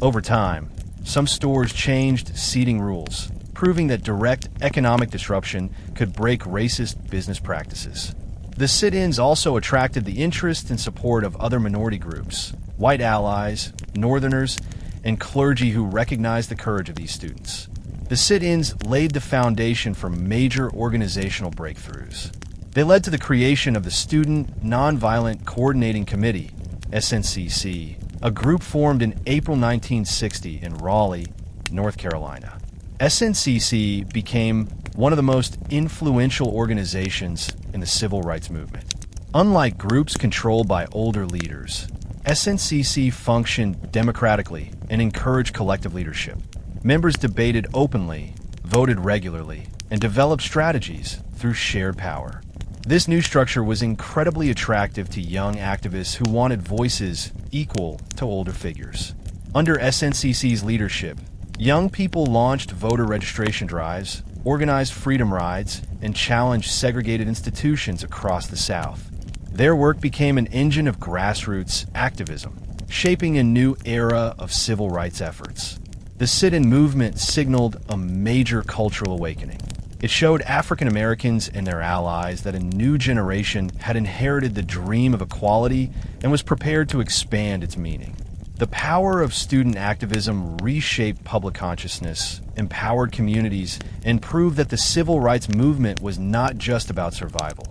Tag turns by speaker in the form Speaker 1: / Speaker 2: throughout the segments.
Speaker 1: Over time, some stores changed seating rules, proving that direct economic disruption could break racist business practices. The sit-ins also attracted the interest and support of other minority groups, white allies, Northerners, and clergy who recognized the courage of these students. The sit-ins laid the foundation for major organizational breakthroughs. They led to the creation of the Student Nonviolent Coordinating Committee, SNCC, a group formed in April 1960 in Raleigh, North Carolina. SNCC became one of the most influential organizations in the civil rights movement. Unlike groups controlled by older leaders, SNCC functioned democratically and encouraged collective leadership. Members debated openly, voted regularly, and developed strategies through shared power. This new structure was incredibly attractive to young activists who wanted voices equal to older figures. Under SNCC's leadership, young people launched voter registration drives, organized freedom rides, and challenged segregated institutions across the South. Their work became an engine of grassroots activism, shaping a new era of civil rights efforts. The sit-in movement signaled a major cultural awakening. It showed African Americans and their allies that a new generation had inherited the dream of equality and was prepared to expand its meaning. The power of student activism reshaped public consciousness, empowered communities, and proved that the civil rights movement was not just about survival.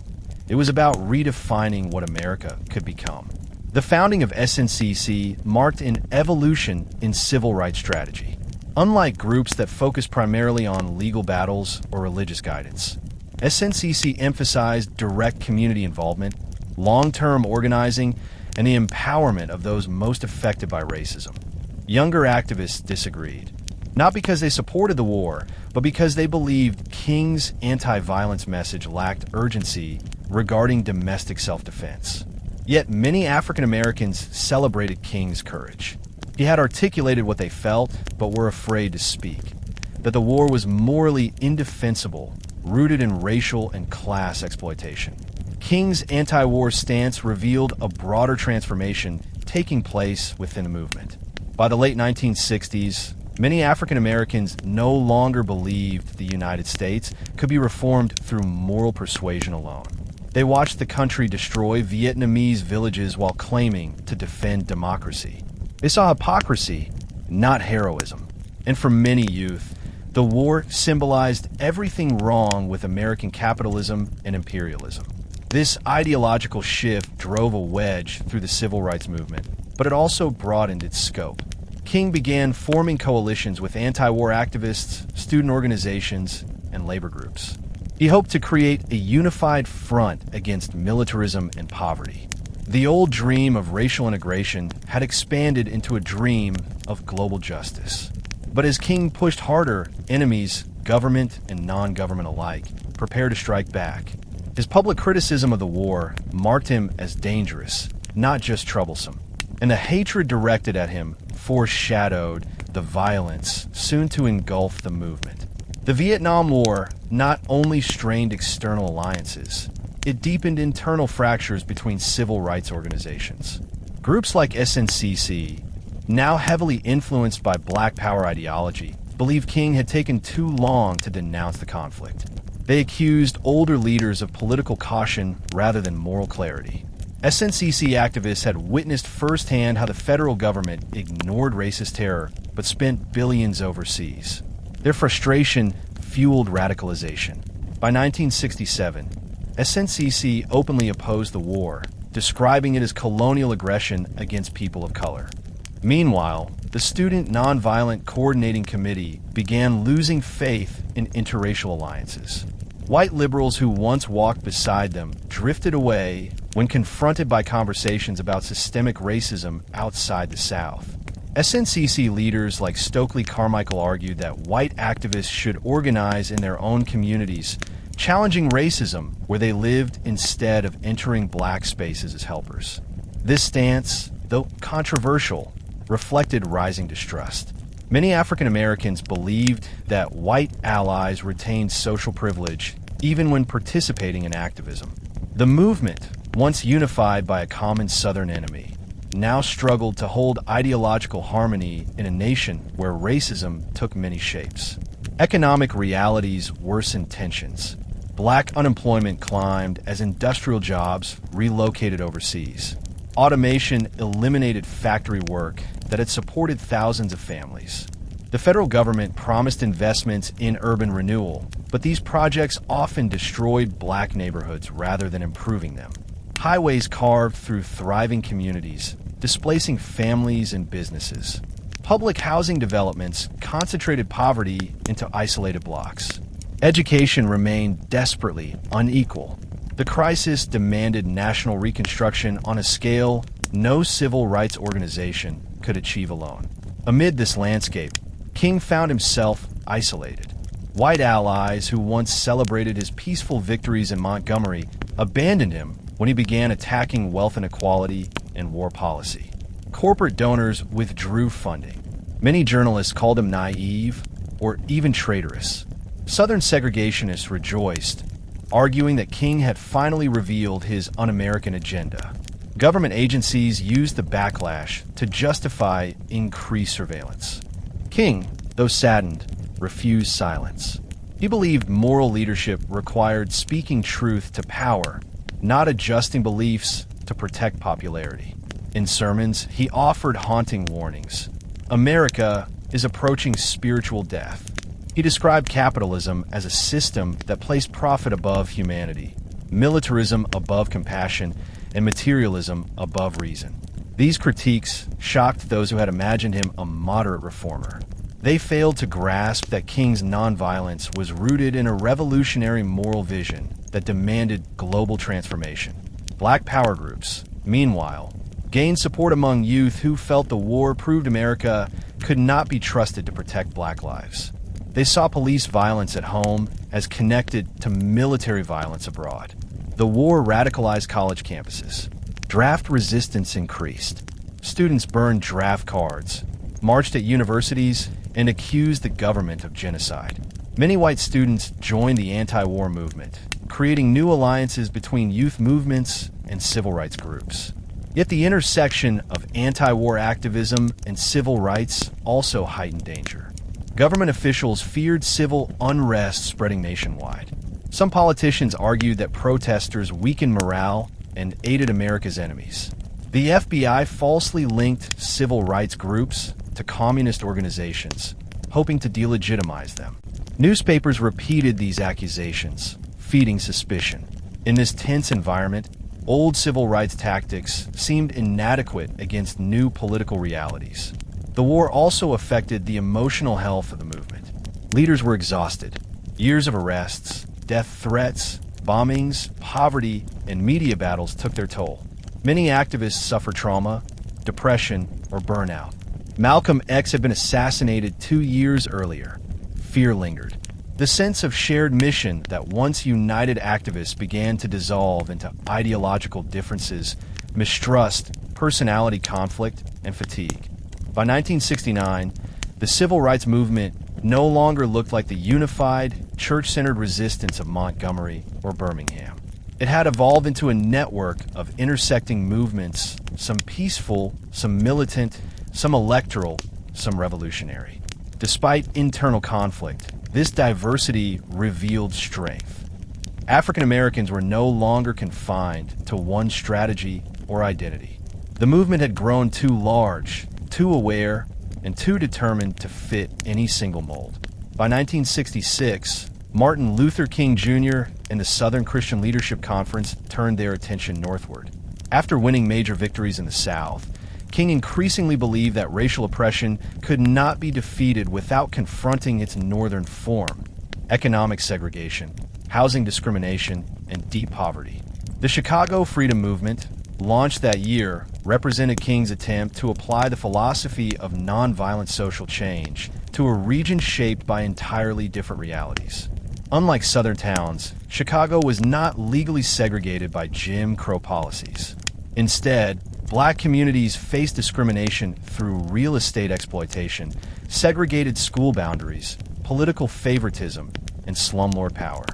Speaker 1: It was about redefining what America could become. The founding of SNCC marked an evolution in civil rights strategy. Unlike groups that focus primarily on legal battles or religious guidance, SNCC emphasized direct community involvement, long-term organizing, and the empowerment of those most affected by racism. Younger activists disagreed, not because they supported the war, but because they believed King's anti-violence message lacked urgency regarding domestic self-defense. Yet many African Americans celebrated King's courage. He had articulated what they felt, but were afraid to speak. That the war was morally indefensible, rooted in racial and class exploitation. King's anti-war stance revealed a broader transformation taking place within the movement. By the late 1960s, many African Americans no longer believed the United States could be reformed through moral persuasion alone. They watched the country destroy Vietnamese villages while claiming to defend democracy. They saw hypocrisy, not heroism. And for many youth, the war symbolized everything wrong with American capitalism and imperialism. This ideological shift drove a wedge through the civil rights movement, but it also broadened its scope. King began forming coalitions with anti-war activists, student organizations, and labor groups. He hoped to create a unified front against militarism and poverty. The old dream of racial integration had expanded into a dream of global justice. But as King pushed harder, enemies, government and non-government alike, prepared to strike back. His public criticism of the war marked him as dangerous, not just troublesome. And the hatred directed at him foreshadowed the violence soon to engulf the movement. The Vietnam War not only strained external alliances, it deepened internal fractures between civil rights organizations. Groups like SNCC, now heavily influenced by Black Power ideology, believed King had taken too long to denounce the conflict. They accused older leaders of political caution rather than moral clarity. SNCC activists had witnessed firsthand how the federal government ignored racist terror but spent billions overseas. Their frustration fueled radicalization. By 1967, SNCC openly opposed the war, describing it as colonial aggression against people of color. Meanwhile, the Student Nonviolent Coordinating Committee began losing faith in interracial alliances. White liberals who once walked beside them drifted away when confronted by conversations about systemic racism outside the South. SNCC leaders like Stokely Carmichael argued that white activists should organize in their own communities, challenging racism where they lived instead of entering black spaces as helpers. This stance, though controversial, reflected rising distrust. Many African Americans believed that white allies retained social privilege even when participating in activism. The movement, once unified by a common Southern enemy, now struggled to hold ideological harmony in a nation where racism took many shapes. Economic realities worsened tensions. Black unemployment climbed as industrial jobs relocated overseas. Automation eliminated factory work that had supported thousands of families. The federal government promised investments in urban renewal, but these projects often destroyed black neighborhoods rather than improving them. Highways carved through thriving communities, displacing families and businesses. Public housing developments concentrated poverty into isolated blocks. Education remained desperately unequal. The crisis demanded national reconstruction on a scale no civil rights organization could achieve alone. Amid this landscape, King found himself isolated. White allies who once celebrated his peaceful victories in Montgomery abandoned him when he began attacking wealth inequality and war policy. Corporate donors withdrew funding. Many journalists called him naive or even traitorous. Southern segregationists rejoiced, arguing that King had finally revealed his un-American agenda. Government agencies used the backlash to justify increased surveillance. King, though saddened, refused silence. He believed moral leadership required speaking truth to power, not adjusting beliefs to protect popularity. In sermons, he offered haunting warnings. America is approaching spiritual death. He described capitalism as a system that placed profit above humanity, militarism above compassion, and materialism above reason. These critiques shocked those who had imagined him a moderate reformer. They failed to grasp that King's nonviolence was rooted in a revolutionary moral vision that demanded global transformation. Black power groups, meanwhile, gained support among youth who felt the war proved America could not be trusted to protect black lives. They saw police violence at home as connected to military violence abroad. The war radicalized college campuses. Draft resistance increased. Students burned draft cards, marched at universities, and accused the government of genocide. Many white students joined the anti-war movement, creating new alliances between youth movements and civil rights groups. Yet the intersection of anti-war activism and civil rights also heightened danger. Government officials feared civil unrest spreading nationwide. Some politicians argued that protesters weakened morale and aided America's enemies. The FBI falsely linked civil rights groups to communist organizations, hoping to delegitimize them. Newspapers repeated these accusations, feeding suspicion. In this tense environment, old civil rights tactics seemed inadequate against new political realities. The war also affected the emotional health of the movement. Leaders were exhausted. Years of arrests, death threats, bombings, poverty, and media battles took their toll. Many activists suffered trauma, depression, or burnout. Malcolm X had been assassinated 2 years earlier. Fear lingered. The sense of shared mission that once united activists began to dissolve into ideological differences, mistrust, personality conflict, and fatigue. By 1969, the civil rights movement no longer looked like the unified, church-centered resistance of Montgomery or Birmingham. It had evolved into a network of intersecting movements, some peaceful, some militant, some electoral, some revolutionary. Despite internal conflict, this diversity revealed strength. African Americans were no longer confined to one strategy or identity. The movement had grown too large, too aware, and too determined to fit any single mold. By 1966, Martin Luther King Jr. and the Southern Christian Leadership Conference turned their attention northward. After winning major victories in the South, King increasingly believed that racial oppression could not be defeated without confronting its northern form: economic segregation, housing discrimination, and deep poverty. The Chicago Freedom Movement, launched that year, represented King's attempt to apply the philosophy of nonviolent social change to a region shaped by entirely different realities. Unlike southern towns, Chicago was not legally segregated by Jim Crow policies. Instead, black communities faced discrimination through real estate exploitation, segregated school boundaries, political favoritism, and slumlord power.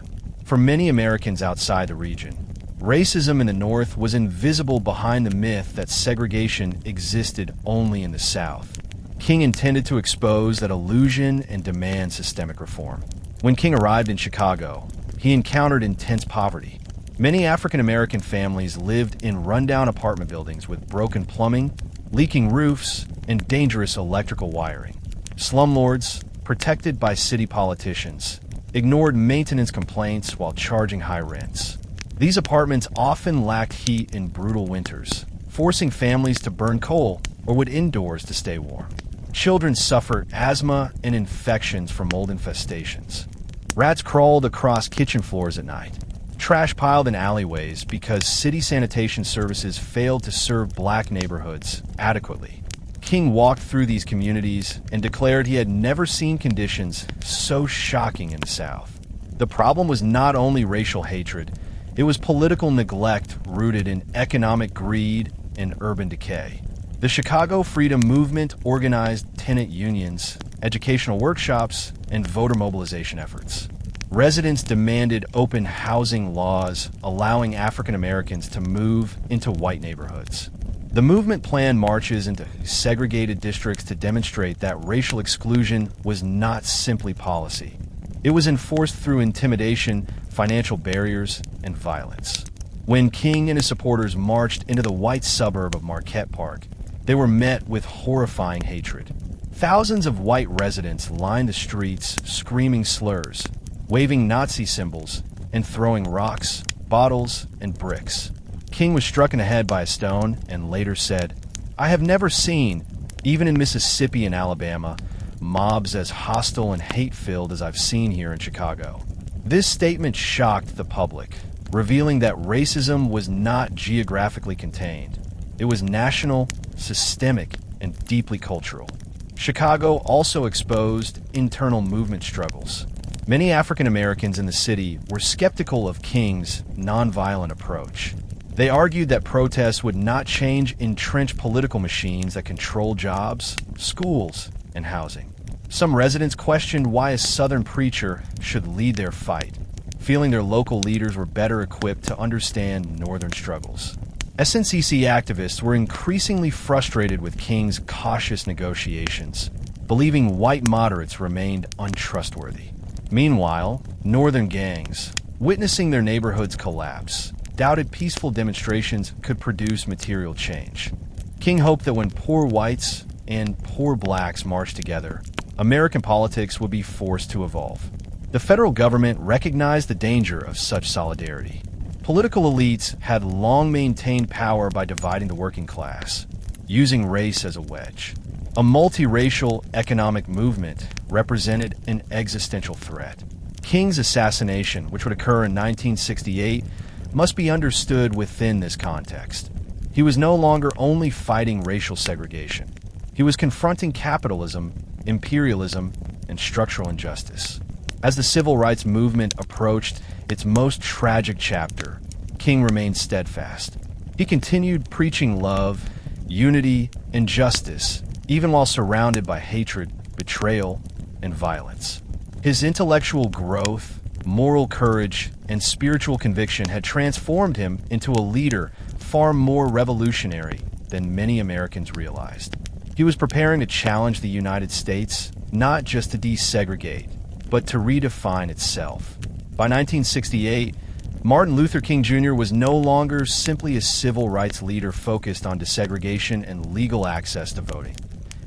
Speaker 1: For many Americans outside the region, Racism in the North was invisible behind the myth that segregation existed only in the South. King intended to expose that illusion and demand systemic reform. When King arrived in Chicago, he encountered intense poverty. Many African American families lived in rundown apartment buildings with broken plumbing, leaking roofs, and dangerous electrical wiring. Slumlords, protected by city politicians, ignored maintenance complaints while charging high rents. These apartments often lacked heat in brutal winters, forcing families to burn coal or wood indoors to stay warm. Children suffered asthma and infections from mold infestations. Rats crawled across kitchen floors at night. Trash piled in alleyways because city sanitation services failed to serve black neighborhoods adequately. King walked through these communities and declared he had never seen conditions so shocking in the South. The problem was not only racial hatred, it was political neglect rooted in economic greed and urban decay. The Chicago Freedom Movement organized tenant unions, educational workshops, and voter mobilization efforts. Residents demanded open housing laws, allowing African Americans to move into white neighborhoods. The movement planned marches into segregated districts to demonstrate that racial exclusion was not simply policy. It was enforced through intimidation, financial barriers, and violence. When King and his supporters marched into the white suburb of Marquette Park, they were met with horrifying hatred. Thousands of white residents lined the streets, screaming slurs, waving Nazi symbols, and throwing rocks, bottles, and bricks. King was struck in the head by a stone and later said, "I have never seen, even in Mississippi and Alabama, mobs as hostile and hate-filled as I've seen here in Chicago." This statement shocked the public, revealing that racism was not geographically contained. It was national, systemic, and deeply cultural. Chicago also exposed internal movement struggles. Many African Americans in the city were skeptical of King's nonviolent approach. They argued that protests would not change entrenched political machines that control jobs, schools, and housing. Some residents questioned why a Southern preacher should lead their fight, feeling their local leaders were better equipped to understand Northern struggles. SNCC activists were increasingly frustrated with King's cautious negotiations, believing white moderates remained untrustworthy. Meanwhile, Northern gangs, witnessing their neighborhoods collapse, doubted peaceful demonstrations could produce material change. King hoped that when poor whites and poor blacks marched together, American politics would be forced to evolve. The federal government recognized the danger of such solidarity. Political elites had long maintained power by dividing the working class, using race as a wedge. A multiracial economic movement represented an existential threat. King's assassination, which would occur in 1968, must be understood within this context. He was no longer only fighting racial segregation. He was confronting capitalism, imperialism, and structural injustice. As the civil rights movement approached its most tragic chapter, King remained steadfast. He continued preaching love, unity, and justice, even while surrounded by hatred, betrayal, and violence. His intellectual growth, moral courage, and spiritual conviction had transformed him into a leader far more revolutionary than many Americans realized. He was preparing to challenge the United States, not just to desegregate, but to redefine itself. By 1968, Martin Luther King Jr. was no longer simply a civil rights leader focused on desegregation and legal access to voting.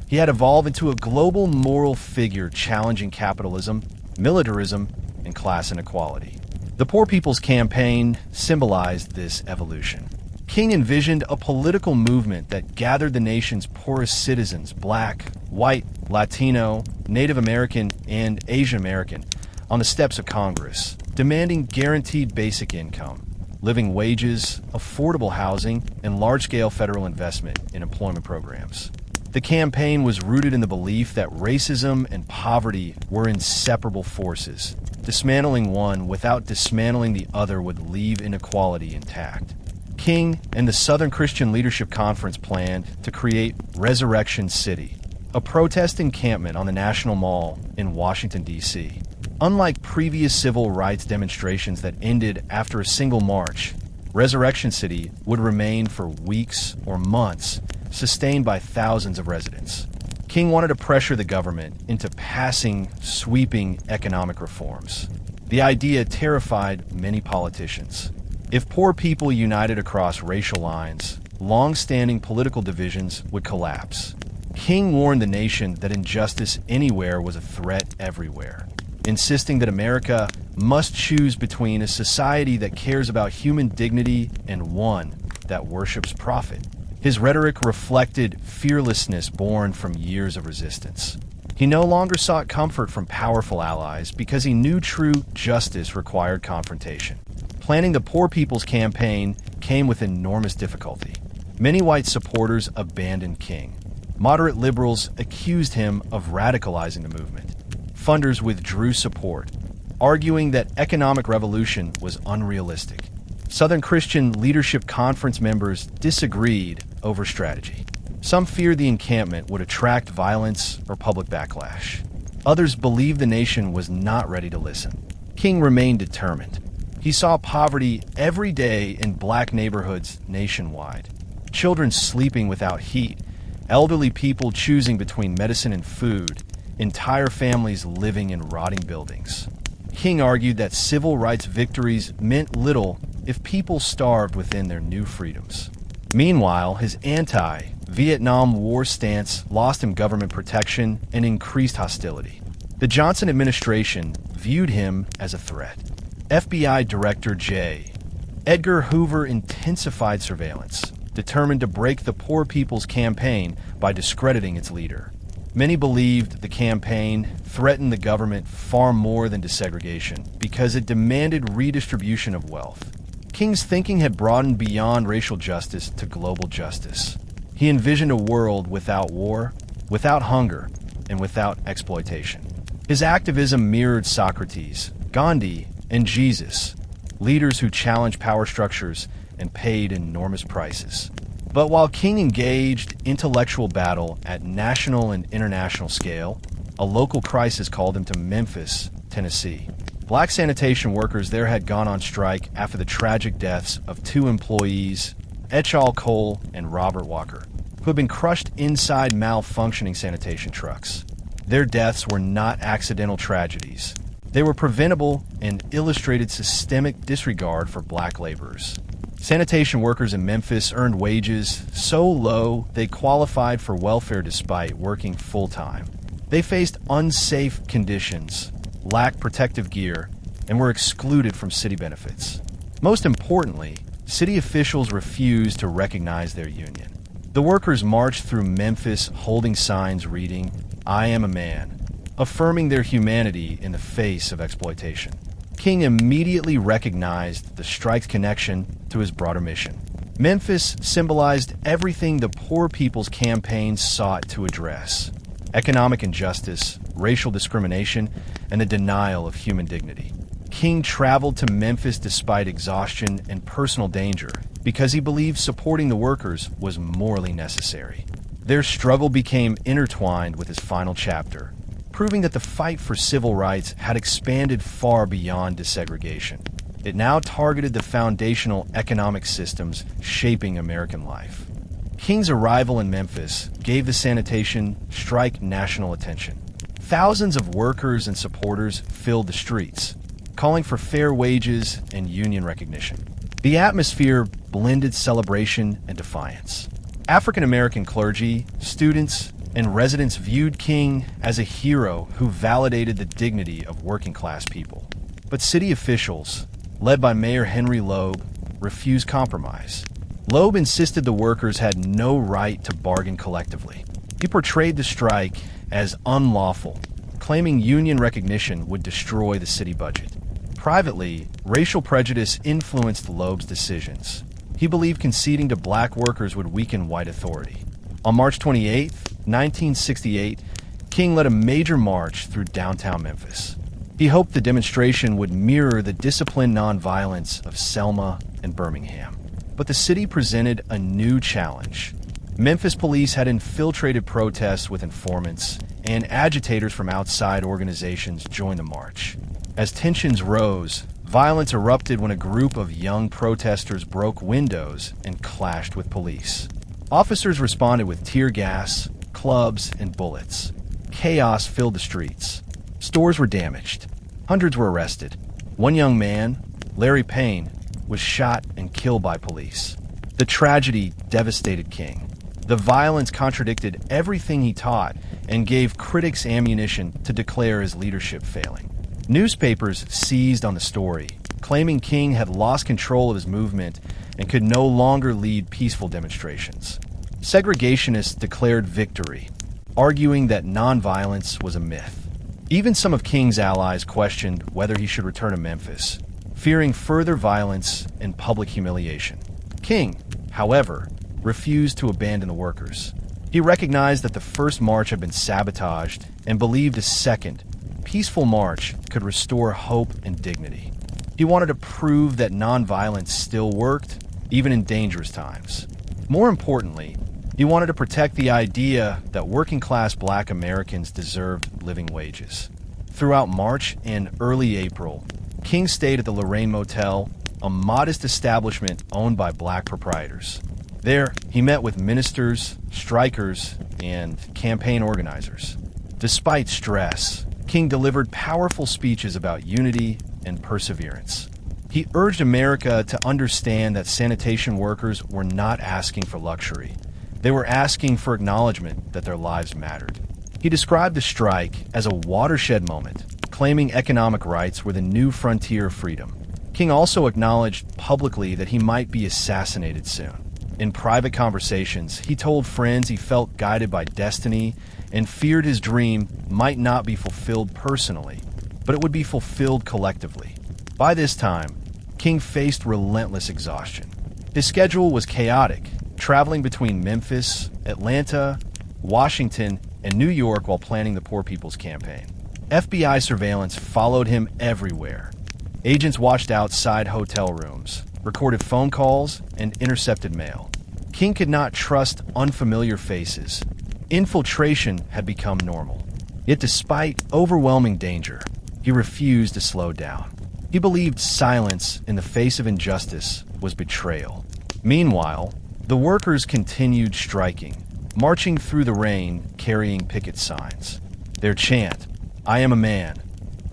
Speaker 1: He had evolved into a global moral figure challenging capitalism, militarism, and class inequality. The Poor People's Campaign symbolized this evolution. King envisioned a political movement that gathered the nation's poorest citizens, black, white, Latino, Native American, and Asian American, on the steps of Congress, demanding guaranteed basic income, living wages, affordable housing, and large-scale federal investment in employment programs. The campaign was rooted in the belief that racism and poverty were inseparable forces. Dismantling one without dismantling the other would leave inequality intact. King and the Southern Christian Leadership Conference planned to create Resurrection City, a protest encampment on the National Mall in Washington, D.C. Unlike previous civil rights demonstrations that ended after a single march, Resurrection City would remain for weeks or months, sustained by thousands of residents. King wanted to pressure the government into passing sweeping economic reforms. The idea terrified many politicians. If poor people united across racial lines, long-standing political divisions would collapse. King warned the nation that injustice anywhere was a threat everywhere, insisting that America must choose between a society that cares about human dignity and one that worships profit. His rhetoric reflected fearlessness born from years of resistance. He no longer sought comfort from powerful allies because he knew true justice required confrontation. Planning the Poor People's Campaign came with enormous difficulty. Many white supporters abandoned King. Moderate liberals accused him of radicalizing the movement. Funders withdrew support, arguing that economic revolution was unrealistic. Southern Christian Leadership Conference members disagreed over strategy. Some feared the encampment would attract violence or public backlash. Others believed the nation was not ready to listen. King remained determined. He saw poverty every day in black neighborhoods nationwide. Children sleeping without heat, elderly people choosing between medicine and food, entire families living in rotting buildings. King argued that civil rights victories meant little if people starved within their new freedoms. Meanwhile, his anti-Vietnam War stance lost him government protection and increased hostility. The Johnson administration viewed him as a threat. FBI Director J. Edgar Hoover intensified surveillance, determined to break the Poor People's Campaign by discrediting its leader. Many believed the campaign threatened the government far more than desegregation because it demanded redistribution of wealth. King's thinking had broadened beyond racial justice to global justice. He envisioned a world without war, without hunger, and without exploitation. His activism mirrored Socrates, Gandhi, and Jesus, leaders who challenged power structures and paid enormous prices. But while King engaged intellectual battle at national and international scale, a local crisis called him to Memphis, Tennessee. Black sanitation workers there had gone on strike after the tragic deaths of two employees, Echal Cole and Robert Walker, who had been crushed inside malfunctioning sanitation trucks. Their deaths were not accidental tragedies. They were preventable and illustrated systemic disregard for black laborers. Sanitation workers in Memphis earned wages so low they qualified for welfare despite working full-time. They faced unsafe conditions, lacked protective gear, and were excluded from city benefits. Most importantly, city officials refused to recognize their union. The workers marched through Memphis holding signs reading, "I am a man," affirming their humanity in the face of exploitation. King immediately recognized the strike's connection to his broader mission. Memphis symbolized everything the Poor People's Campaign sought to address: economic injustice, racial discrimination, and the denial of human dignity. King traveled to Memphis despite exhaustion and personal danger because he believed supporting the workers was morally necessary. Their struggle became intertwined with his final chapter, proving that the fight for civil rights had expanded far beyond desegregation. It now targeted the foundational economic systems shaping American life. King's arrival in Memphis gave the sanitation strike national attention. Thousands of workers and supporters filled the streets, calling for fair wages and union recognition. The atmosphere blended celebration and defiance. African-American clergy, students, and residents viewed King as a hero who validated the dignity of working-class people. But city officials, led by Mayor Henry Loeb, refused compromise. Loeb insisted the workers had no right to bargain collectively. He portrayed the strike as unlawful, claiming union recognition would destroy the city budget. Privately, racial prejudice influenced Loeb's decisions. He believed conceding to black workers would weaken white authority. On March 28, 1968, King led a major march through downtown Memphis. He hoped the demonstration would mirror the disciplined nonviolence of Selma and Birmingham. But the city presented a new challenge. Memphis police had infiltrated protests with informants, and agitators from outside organizations joined the march. As tensions rose, Violence erupted when a group of young protesters broke windows and clashed with police. Officers responded with tear gas, clubs, and bullets. Chaos filled the streets. Stores were damaged. Hundreds were arrested. One young man, Larry Payne, was shot and killed by police. The tragedy devastated King. The violence contradicted everything he taught and gave critics ammunition to declare his leadership failing. Newspapers seized on the story, claiming King had lost control of his movement and could no longer lead peaceful demonstrations. Segregationists declared victory, arguing that nonviolence was a myth. Even some of King's allies questioned whether he should return to Memphis, fearing further violence and public humiliation. King, however, refused to abandon the workers. He recognized that the first march had been sabotaged and believed a second, peaceful march could restore hope and dignity. He wanted to prove that nonviolence still worked, even in dangerous times. More importantly, he wanted to protect the idea that working-class Black Americans deserved living wages. Throughout March and early April, King stayed at the Lorraine Motel, a modest establishment owned by Black proprietors. There, he met with ministers, strikers, and campaign organizers. Despite stress, King delivered powerful speeches about unity and perseverance. He urged America to understand that sanitation workers were not asking for luxury. They were asking for acknowledgement that their lives mattered. He described the strike as a watershed moment, claiming economic rights were the new frontier of freedom. King also acknowledged publicly that he might be assassinated soon. In private conversations, he told friends he felt guided by destiny and feared his dream might not be fulfilled personally, but it would be fulfilled collectively. By this time, King faced relentless exhaustion. His schedule was chaotic, traveling between Memphis, Atlanta, Washington, and New York while planning the Poor People's Campaign. FBI surveillance followed him everywhere. Agents watched outside hotel rooms, recorded phone calls, and intercepted mail. King could not trust unfamiliar faces. Infiltration had become normal. Yet despite overwhelming danger, he refused to slow down. He believed silence in the face of injustice was betrayal. Meanwhile, the workers continued striking, marching through the rain carrying picket signs. Their chant, "I am a man,"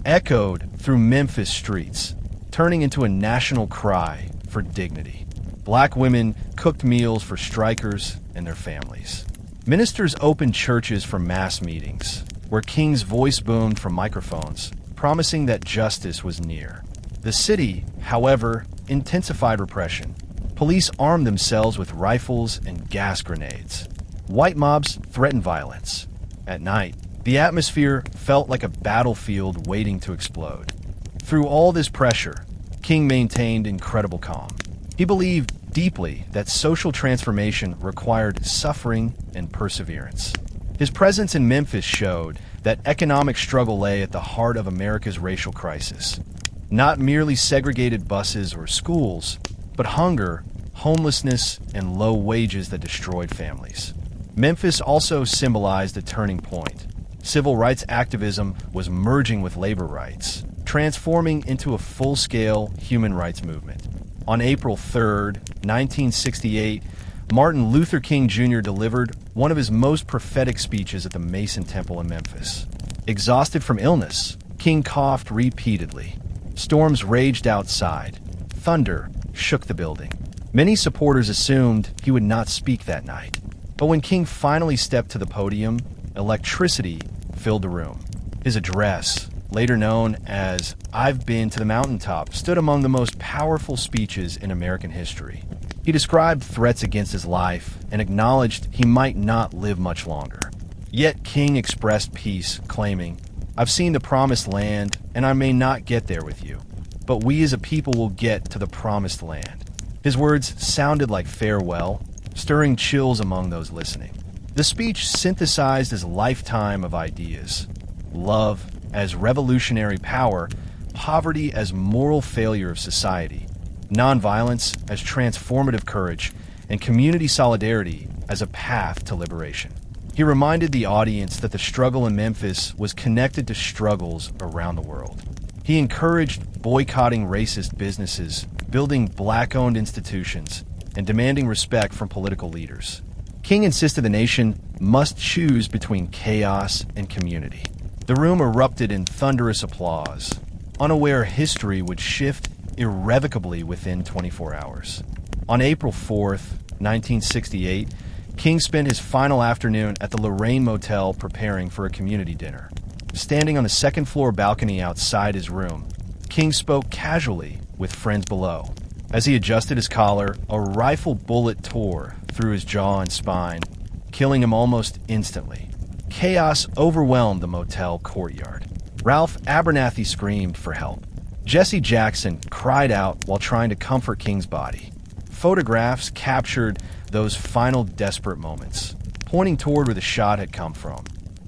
Speaker 1: echoed through Memphis streets, turning into a national cry for dignity. Black women cooked meals for strikers and their families. Ministers opened churches for mass meetings, where King's voice boomed from microphones, promising that justice was near. The city, however, intensified repression. Police armed themselves with rifles and gas grenades. White mobs threatened violence. At night, the atmosphere felt like a battlefield waiting to explode. Through all this pressure, King maintained incredible calm. He believed deeply that social transformation required suffering and perseverance. His presence in Memphis showed that economic struggle lay at the heart of America's racial crisis. Not merely segregated buses or schools, but hunger, homelessness, and low wages that destroyed families. Memphis also symbolized a turning point. Civil rights activism was merging with labor rights, transforming into a full-scale human rights movement. On April 3, 1968, Martin Luther King Jr. delivered one of his most prophetic speeches at the Mason Temple in Memphis. Exhausted from illness, King coughed repeatedly. Storms raged outside. Thunder shook the building. Many supporters assumed he would not speak that night. But when King finally stepped to the podium, electricity filled the room. His address, later known as "I've Been to the Mountaintop," stood among the most powerful speeches in American history. He described threats against his life and acknowledged he might not live much longer. Yet King expressed peace, claiming, "I've seen the promised land, and I may not get there with you, but we as a people will get to the promised land." His words sounded like farewell, stirring chills among those listening. The speech synthesized his lifetime of ideas: love as revolutionary power, poverty as moral failure of society, nonviolence as transformative courage, and community solidarity as a path to liberation. He reminded the audience that the struggle in Memphis was connected to struggles around the world. He encouraged boycotting racist businesses, building black-owned institutions, and demanding respect from political leaders. King insisted the nation must choose between chaos and community. The room erupted in thunderous applause, unaware history would shift irrevocably within 24 hours. On April 4th, 1968, King spent his final afternoon at the Lorraine Motel preparing for a community dinner. Standing on the second-floor balcony outside his room, King spoke casually with friends below. As he adjusted his collar, a rifle bullet tore through his jaw and spine, killing him almost instantly. Chaos overwhelmed the motel courtyard. Ralph Abernathy screamed for help. Jesse Jackson cried out while trying to comfort King's body. Photographs captured those final desperate moments, pointing toward where the shot had come from,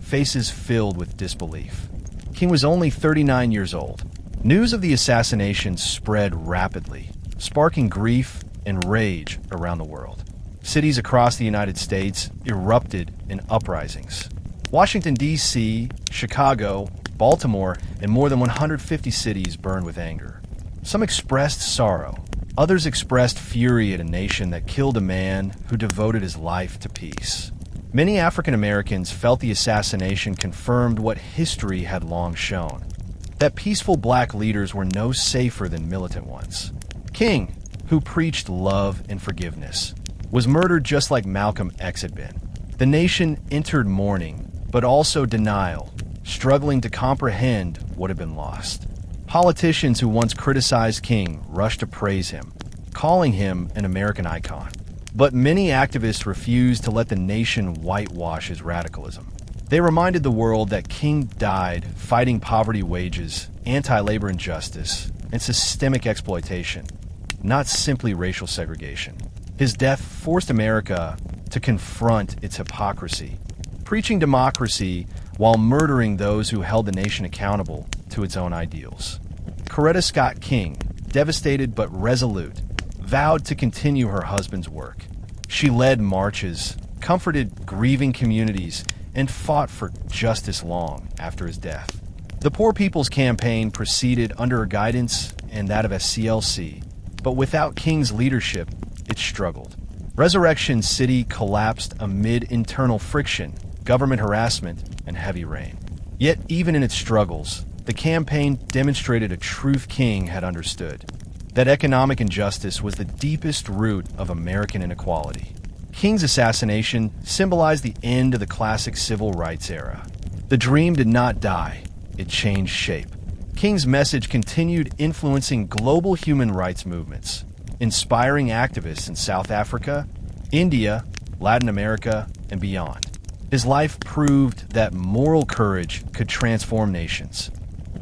Speaker 1: faces filled with disbelief. King was only 39 years old. News of the assassination spread rapidly, sparking grief and rage around the world. Cities across the United States erupted in uprisings. Washington, D.C., Chicago, Baltimore, and more than 150 cities burned with anger. Some expressed sorrow. Others expressed fury at a nation that killed a man who devoted his life to peace. Many African Americans felt the assassination confirmed what history had long shown, that peaceful black leaders were no safer than militant ones. King, who preached love and forgiveness, was murdered just like Malcolm X had been. The nation entered mourning, but also denial, struggling to comprehend what had been lost. Politicians who once criticized King rushed to praise him, calling him an American icon. But many activists refused to let the nation whitewash his radicalism. They reminded the world that King died fighting poverty wages, anti-labor injustice, and systemic exploitation, not simply racial segregation. His death forced America to confront its hypocrisy, preaching democracy while murdering those who held the nation accountable to its own ideals. Coretta Scott King, devastated but resolute, vowed to continue her husband's work. She led marches, comforted grieving communities, and fought for justice long after his death. The Poor People's Campaign proceeded under her guidance and that of SCLC, but without King's leadership, it struggled. Resurrection City collapsed amid internal friction, government harassment, and heavy rain. Yet even in its struggles, the campaign demonstrated a truth King had understood, that economic injustice was the deepest root of American inequality. King's assassination symbolized the end of the classic civil rights era. The dream did not die, it changed shape. King's message continued influencing global human rights movements, inspiring activists in South Africa, India, Latin America, and beyond. His life proved that moral courage could transform nations,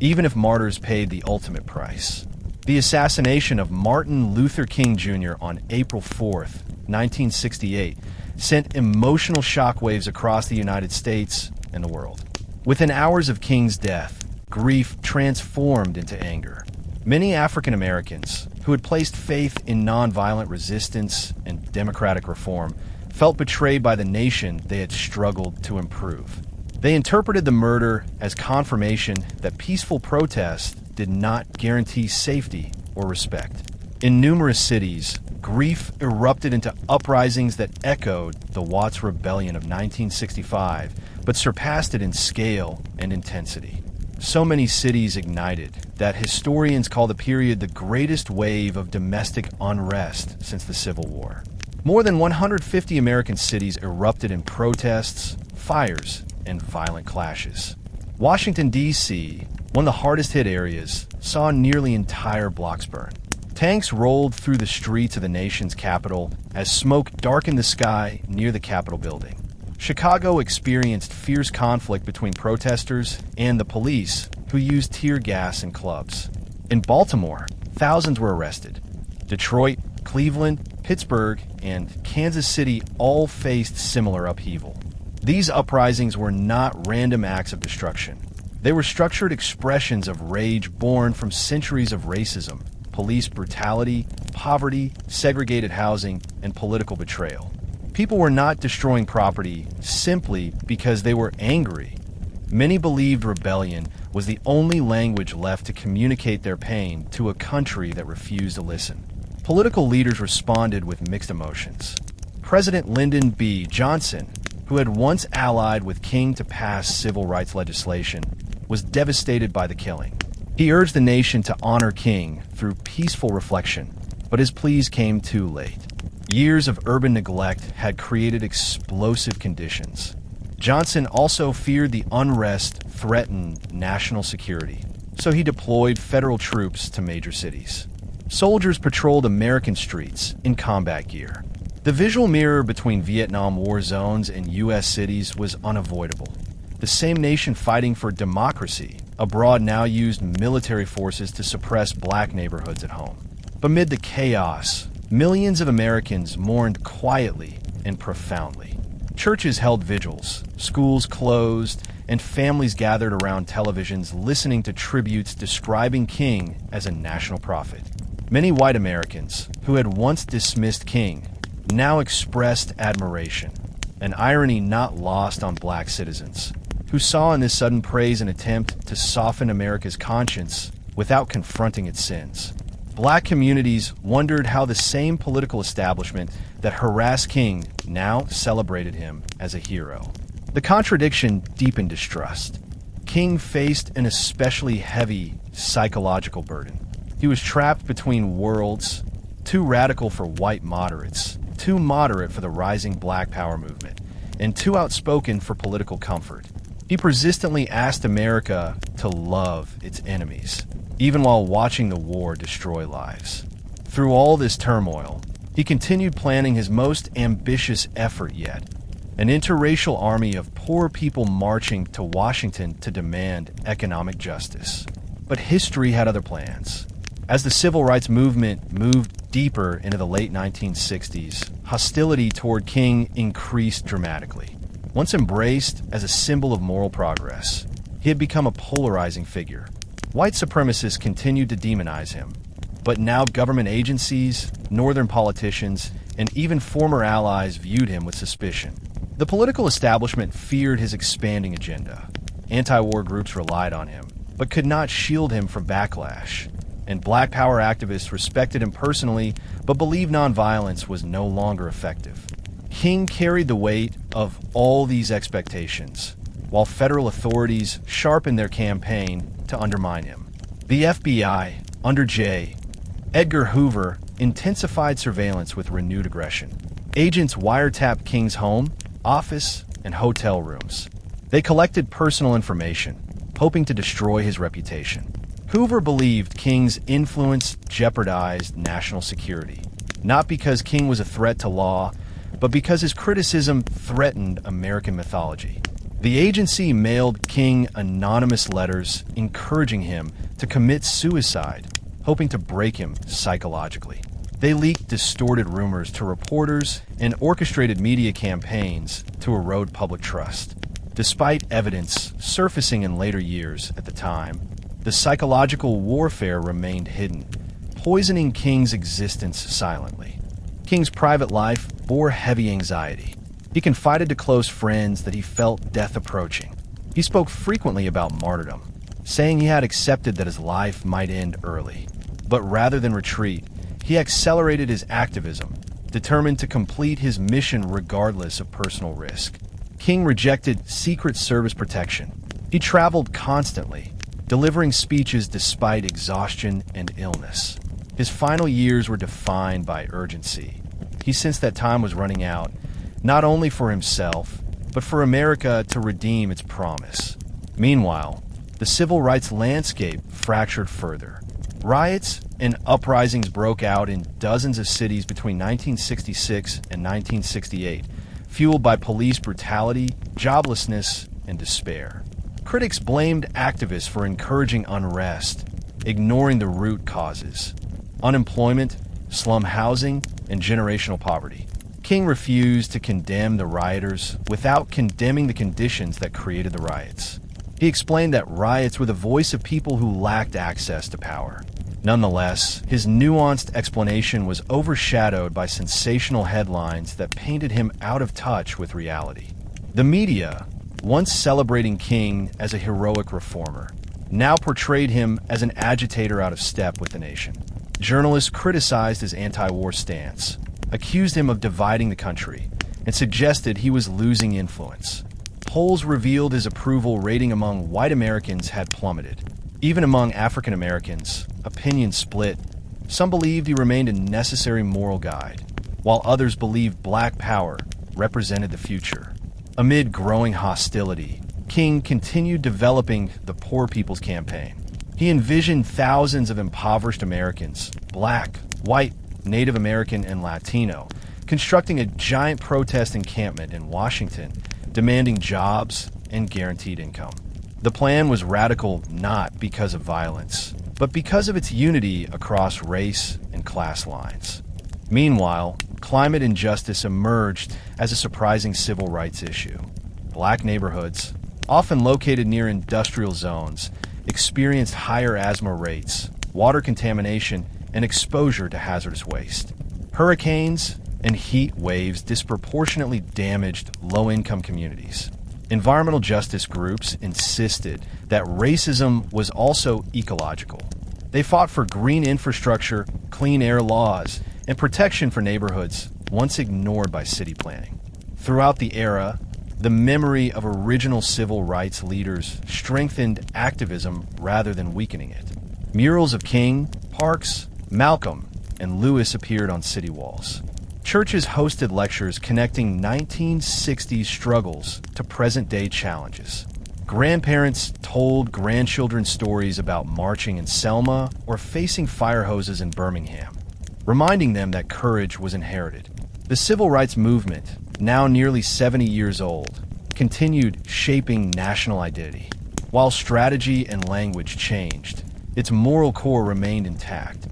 Speaker 1: even if martyrs paid the ultimate price. The assassination of Martin Luther King Jr. on April 4th, 1968, sent emotional shockwaves across the United States and the world. Within hours of King's death, grief transformed into anger. Many African Americans, who had placed faith in nonviolent resistance and democratic reform, felt betrayed by the nation they had struggled to improve. They interpreted the murder as confirmation that peaceful protest did not guarantee safety or respect. In numerous cities, grief erupted into uprisings that echoed the Watts Rebellion of 1965, but surpassed it in scale and intensity. So many cities ignited that historians call the period the greatest wave of domestic unrest since the Civil War. More than 150 American cities erupted in protests, fires, and violent clashes. Washington, D.C., one of the hardest-hit areas, saw nearly entire blocks burn. Tanks rolled through the streets of the nation's capital as smoke darkened the sky near the Capitol building. Chicago experienced fierce conflict between protesters and the police, who used tear gas and clubs. In Baltimore, thousands were arrested. Detroit, Cleveland, Pittsburgh, and Kansas City all faced similar upheaval. These uprisings were not random acts of destruction. They were structured expressions of rage born from centuries of racism, police brutality, poverty, segregated housing, and political betrayal. People were not destroying property simply because they were angry. Many believed rebellion was the only language left to communicate their pain to a country that refused to listen. Political leaders responded with mixed emotions. President Lyndon B. Johnson, who had once allied with King to pass civil rights legislation, was devastated by the killing. He urged the nation to honor King through peaceful reflection, but his pleas came too late. Years of urban neglect had created explosive conditions. Johnson also feared the unrest threatened national security, so he deployed federal troops to major cities. Soldiers patrolled American streets in combat gear. The visual mirror between Vietnam War zones and U.S. cities was unavoidable. The same nation fighting for democracy abroad now used military forces to suppress black neighborhoods at home. Amid the chaos, millions of Americans mourned quietly and profoundly. Churches held vigils, schools closed, and families gathered around televisions listening to tributes describing King as a national prophet. Many white Americans, who had once dismissed King, now expressed admiration, an irony not lost on black citizens, who saw in this sudden praise an attempt to soften America's conscience without confronting its sins. Black communities wondered how the same political establishment that harassed King now celebrated him as a hero. The contradiction deepened distrust. King faced an especially heavy psychological burden. He was trapped between worlds, too radical for white moderates, too moderate for the rising black power movement, and too outspoken for political comfort. He persistently asked America to love its enemies, even while watching the war destroy lives. Through all this turmoil, he continued planning his most ambitious effort yet, an interracial army of poor people marching to Washington to demand economic justice. But history had other plans. As the civil rights movement moved deeper into the late 1960s, hostility toward King increased dramatically. Once embraced as a symbol of moral progress, he had become a polarizing figure. White supremacists continued to demonize him, but now government agencies, northern politicians, and even former allies viewed him with suspicion. The political establishment feared his expanding agenda. Anti-war groups relied on him, but could not shield him from backlash. And black power activists respected him personally, but believed nonviolence was no longer effective. King carried the weight of all these expectations, while federal authorities sharpened their campaign to undermine him. The FBI, under J. Edgar Hoover, intensified surveillance with renewed aggression. Agents wiretapped King's home, office, and hotel rooms. They collected personal information, hoping to destroy his reputation. Hoover believed King's influence jeopardized national security, not because King was a threat to law, but because his criticism threatened American mythology. The agency mailed King anonymous letters encouraging him to commit suicide, hoping to break him psychologically. They leaked distorted rumors to reporters and orchestrated media campaigns to erode public trust. Despite evidence surfacing in later years at the time, the psychological warfare remained hidden, poisoning King's existence silently. King's private life bore heavy anxiety. He confided to close friends that he felt death approaching. He spoke frequently about martyrdom, saying he had accepted that his life might end early. But rather than retreat, he accelerated his activism, determined to complete his mission regardless of personal risk. King rejected Secret Service protection. He traveled constantly, delivering speeches despite exhaustion and illness. His final years were defined by urgency. He sensed that time was running out, not only for himself, but for America to redeem its promise. Meanwhile, the civil rights landscape fractured further. Riots and uprisings broke out in dozens of cities between 1966 and 1968, fueled by police brutality, joblessness, and despair. Critics blamed activists for encouraging unrest, ignoring the root causes: unemployment, slum housing, and generational poverty. King refused to condemn the rioters without condemning the conditions that created the riots. He explained that riots were the voice of people who lacked access to power. Nonetheless, his nuanced explanation was overshadowed by sensational headlines that painted him out of touch with reality. The media, once celebrating King as a heroic reformer, now portrayed him as an agitator out of step with the nation. Journalists criticized his anti-war stance, accused him of dividing the country, and suggested he was losing influence. Polls revealed his approval rating among white Americans had plummeted. Even among African Americans, opinions split. Some believed he remained a necessary moral guide, while others believed black power represented the future. Amid growing hostility, King continued developing the Poor People's Campaign. He envisioned thousands of impoverished Americans, black, white, Native American, and Latino, constructing a giant protest encampment in Washington, demanding jobs and guaranteed income. The plan was radical not because of violence, but because of its unity across race and class lines. Meanwhile, climate injustice emerged as a surprising civil rights issue. Black neighborhoods, often located near industrial zones, experienced higher asthma rates, water contamination, and exposure to hazardous waste. Hurricanes and heat waves disproportionately damaged low-income communities. Environmental justice groups insisted that racism was also ecological. They fought for green infrastructure, clean air laws, and protection for neighborhoods once ignored by city planning. Throughout the era, the memory of original civil rights leaders strengthened activism rather than weakening it. Murals of King, Parks, Malcolm, and Lewis appeared on city walls. Churches hosted lectures connecting 1960s struggles to present-day challenges. Grandparents told grandchildren stories about marching in Selma or facing fire hoses in Birmingham, reminding them that courage was inherited. The civil rights movement, now nearly 70 years old, continued shaping national identity. While strategy and language changed, its moral core remained intact.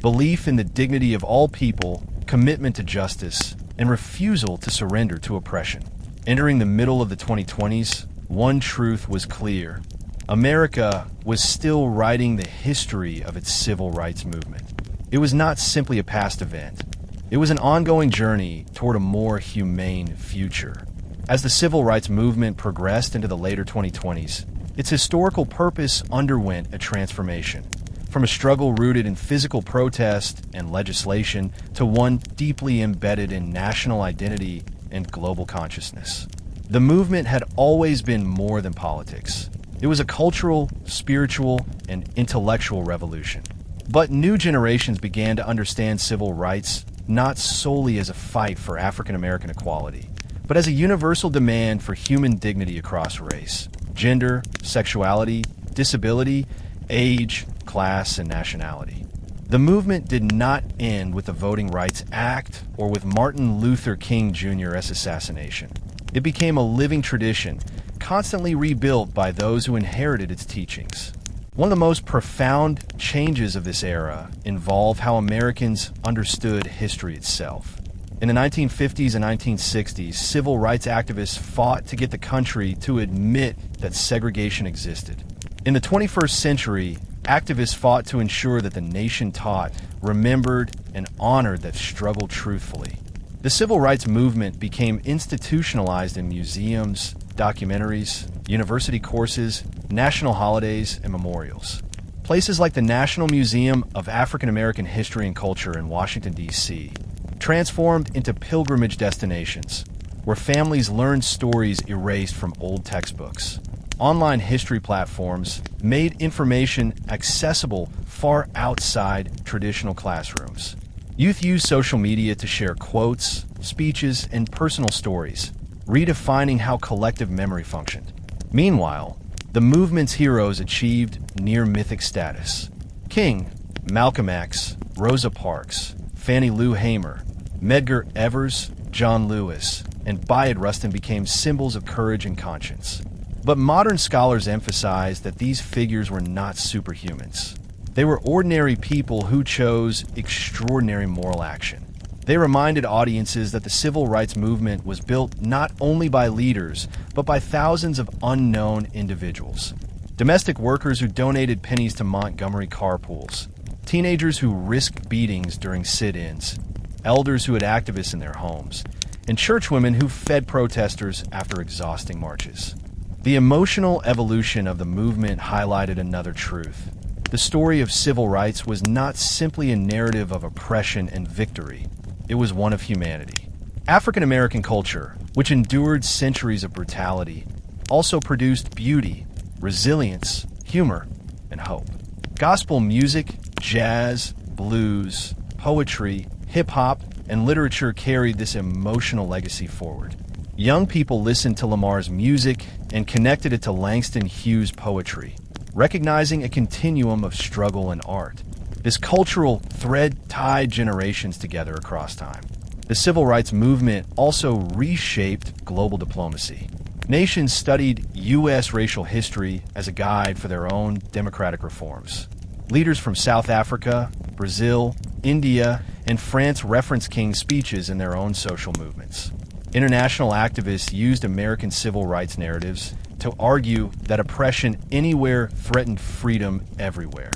Speaker 1: Belief in the dignity of all people, commitment to justice, and refusal to surrender to oppression. Entering the middle of the 2020s, one truth was clear. America was still writing the history of its civil rights movement. It was not simply a past event. It was an ongoing journey toward a more humane future. As the civil rights movement progressed into the later 2020s, its historical purpose underwent a transformation. From a struggle rooted in physical protest and legislation to one deeply embedded in national identity and global consciousness. The movement had always been more than politics. It was a cultural, spiritual, and intellectual revolution. But new generations began to understand civil rights not solely as a fight for African American equality, but as a universal demand for human dignity across race, gender, sexuality, disability, age, class, and nationality. The movement did not end with the Voting Rights Act or with Martin Luther King Jr.'s assassination. It became a living tradition, constantly rebuilt by those who inherited its teachings. One of the most profound changes of this era involved how Americans understood history itself. In the 1950s and 1960s, civil rights activists fought to get the country to admit that segregation existed. In the 21st century, activists fought to ensure that the nation taught, remembered, and honored that struggle truthfully. The civil rights movement became institutionalized in museums, documentaries, university courses, national holidays, and memorials. Places like the National Museum of African American History and Culture in Washington, D.C., transformed into pilgrimage destinations, where families learned stories erased from old textbooks. Online history platforms made information accessible far outside traditional classrooms. Youth used social media to share quotes, speeches, and personal stories, redefining how collective memory functioned. Meanwhile, the movement's heroes achieved near-mythic status. King, MalcolmX, Rosa Parks, Fannie Lou Hamer, Medgar Evers, John Lewis, and Bayard Rustin became symbols of courage and conscience. But modern scholars emphasize that these figures were not superhumans. They were ordinary people who chose extraordinary moral action. They reminded audiences that the civil rights movement was built not only by leaders, but by thousands of unknown individuals. Domestic workers who donated pennies to Montgomery carpools, teenagers who risked beatings during sit-ins, elders who had activists in their homes, and churchwomen who fed protesters after exhausting marches. The emotional evolution of the movement highlighted another truth. The story of civil rights was not simply a narrative of oppression and victory. It was one of humanity. African American culture, which endured centuries of brutality, also produced beauty, resilience, humor, and hope. Gospel music, jazz, blues, poetry, hip-hop, and literature carried this emotional legacy forward. Young people listened to Lamar's music and connected it to Langston Hughes' poetry, recognizing a continuum of struggle and art. This cultural thread tied generations together across time. The civil rights movement also reshaped global diplomacy. Nations studied U.S. racial history as a guide for their own democratic reforms. Leaders from South Africa, Brazil, India, and France referenced King's speeches in their own social movements. International activists used American civil rights narratives to argue that oppression anywhere threatened freedom everywhere.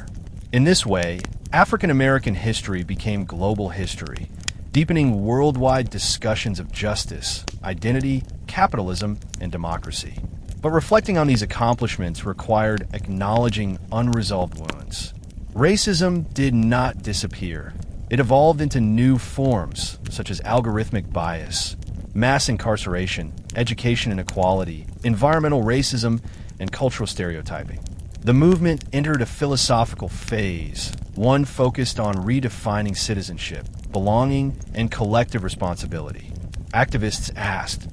Speaker 1: In this way, African American history became global history, deepening worldwide discussions of justice, identity, capitalism, and democracy. But reflecting on these accomplishments required acknowledging unresolved wounds. Racism did not disappear. It evolved into new forms, such as algorithmic bias, mass incarceration, education inequality, environmental racism, and cultural stereotyping. The movement entered a philosophical phase, one focused on redefining citizenship, belonging, and collective responsibility. Activists asked,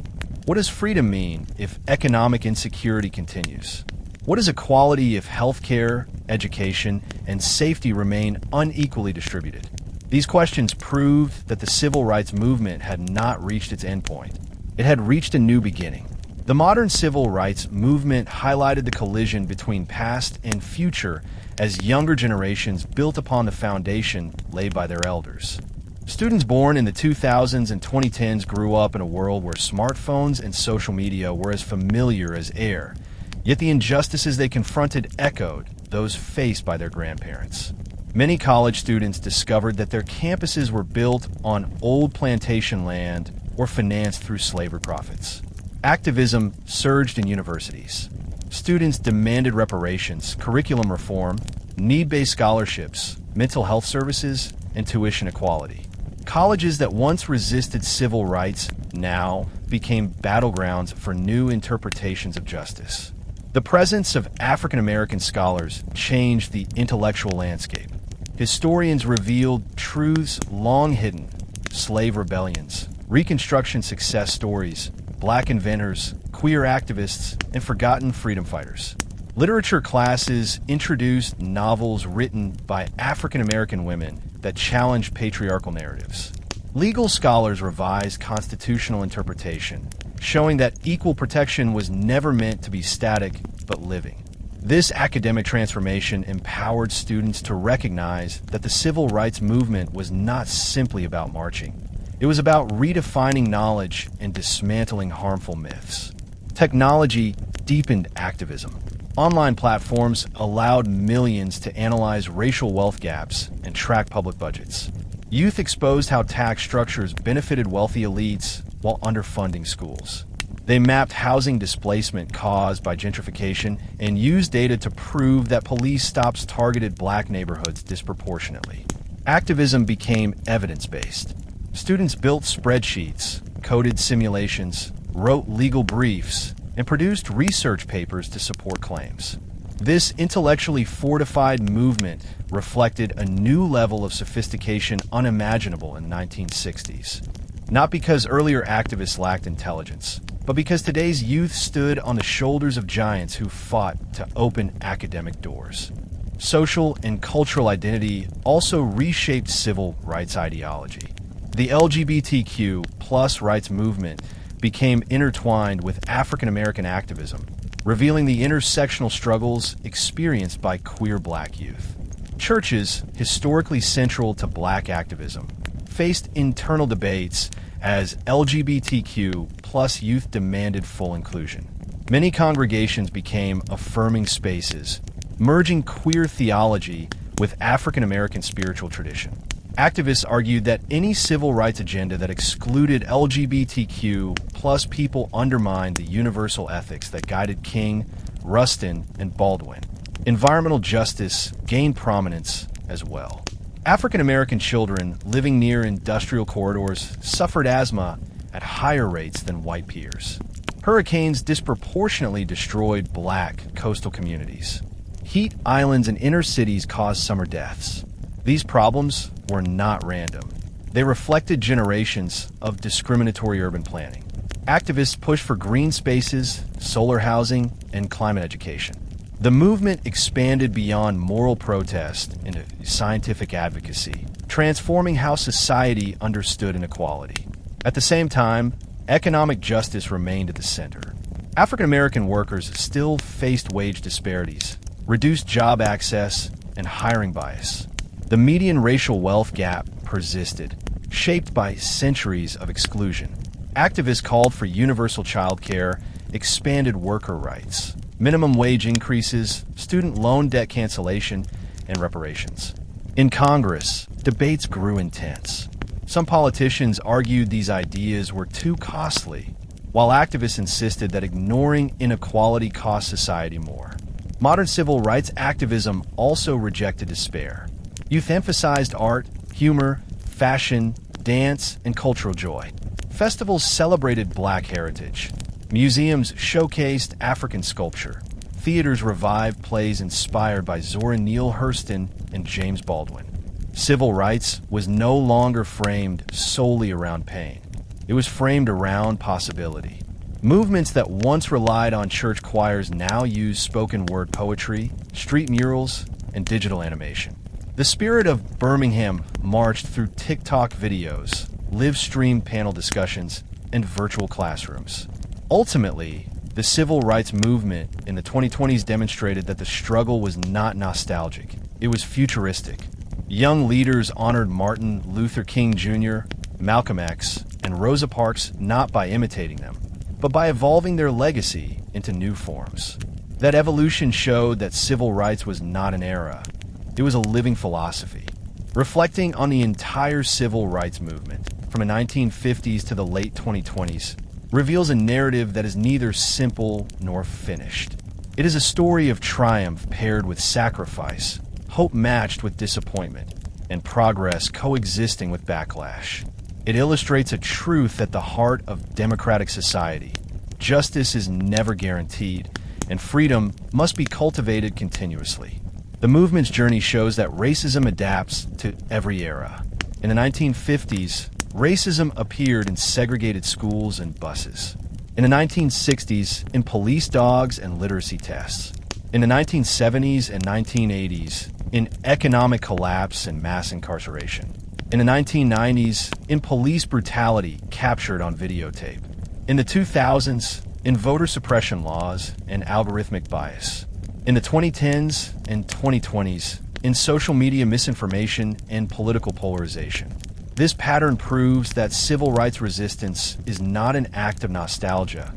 Speaker 1: what does freedom mean if economic insecurity continues? What is equality if healthcare, education, and safety remain unequally distributed? These questions proved that the civil rights movement had not reached its endpoint. It had reached a new beginning. The modern civil rights movement highlighted the collision between past and future as younger generations built upon the foundation laid by their elders. Students born in the 2000s and 2010s grew up in a world where smartphones and social media were as familiar as air, yet the injustices they confronted echoed those faced by their grandparents. Many college students discovered that their campuses were built on old plantation land or financed through slavery profits. Activism surged in universities. Students demanded reparations, curriculum reform, need-based scholarships, mental health services, and tuition equality. Colleges that once resisted civil rights now became battlegrounds for new interpretations of justice. The presence of African American scholars changed the intellectual landscape. Historians revealed truths long hidden: slave rebellions, Reconstruction success stories, black inventors, queer activists, and forgotten freedom fighters. Literature classes introduced novels written by African American women that challenged patriarchal narratives. Legal scholars revised constitutional interpretation, showing that equal protection was never meant to be static but living. This academic transformation empowered students to recognize that the civil rights movement was not simply about marching. It was about redefining knowledge and dismantling harmful myths. Technology deepened activism. Online platforms allowed millions to analyze racial wealth gaps and track public budgets. Youth exposed how tax structures benefited wealthy elites while underfunding schools. They mapped housing displacement caused by gentrification and used data to prove that police stops targeted black neighborhoods disproportionately. Activism became evidence-based. Students built spreadsheets, coded simulations, wrote legal briefs, and produced research papers to support claims. This intellectually fortified movement reflected a new level of sophistication unimaginable in the 1960s. Not because earlier activists lacked intelligence, but because today's youth stood on the shoulders of giants who fought to open academic doors. Social and cultural identity also reshaped civil rights ideology. The LGBTQ plus rights movement became intertwined with African American activism, revealing the intersectional struggles experienced by queer black youth. Churches, historically central to black activism, faced internal debates as LGBTQ plus youth demanded full inclusion. Many congregations became affirming spaces, merging queer theology with African American spiritual tradition. Activists argued that any civil rights agenda that excluded LGBTQ plus people undermined the universal ethics that guided King, Rustin, and Baldwin. Environmental justice gained prominence as well. African American children living near industrial corridors suffered asthma at higher rates than white peers. Hurricanes disproportionately destroyed black coastal communities. Heat islands and inner cities caused summer deaths. These problems were not random. They reflected generations of discriminatory urban planning. Activists pushed for green spaces, solar housing, and climate education. The movement expanded beyond moral protest into scientific advocacy, transforming how society understood inequality. At the same time, economic justice remained at the center. African American workers still faced wage disparities, reduced job access, and hiring bias. The median racial wealth gap persisted, shaped by centuries of exclusion. Activists called for universal child care, expanded worker rights, minimum wage increases, student loan debt cancellation, and reparations. In Congress, debates grew intense. Some politicians argued these ideas were too costly, while activists insisted that ignoring inequality cost society more. Modern civil rights activism also rejected despair. Youth emphasized art, humor, fashion, dance, and cultural joy. Festivals celebrated Black heritage. Museums showcased African sculpture. Theaters revived plays inspired by Zora Neale Hurston and James Baldwin. Civil rights was no longer framed solely around pain. It was framed around possibility. Movements that once relied on church choirs now use spoken word poetry, street murals, and digital animation. The spirit of Birmingham marched through TikTok videos, live-streamed panel discussions, and virtual classrooms. Ultimately, the civil rights movement in the 2020s demonstrated that the struggle was not nostalgic. It was futuristic. Young leaders honored Martin Luther King Jr., Malcolm X, and Rosa Parks not by imitating them, but by evolving their legacy into new forms. That evolution showed that civil rights was not an era. It was a living philosophy. Reflecting on the entire civil rights movement, from the 1950s to the late 2020s, reveals a narrative that is neither simple nor finished. It is a story of triumph paired with sacrifice, hope matched with disappointment, and progress coexisting with backlash. It illustrates a truth at the heart of democratic society. Justice is never guaranteed, and freedom must be cultivated continuously. The movement's journey shows that racism adapts to every era. In the 1950s, racism appeared in segregated schools and buses. In the 1960s, in police dogs and literacy tests. In the 1970s and 1980s, in economic collapse and mass incarceration. In the 1990s, in police brutality captured on videotape. In the 2000s, in voter suppression laws and algorithmic bias. In the 2010s and 2020s, in social media misinformation and political polarization. This pattern proves that civil rights resistance is not an act of nostalgia,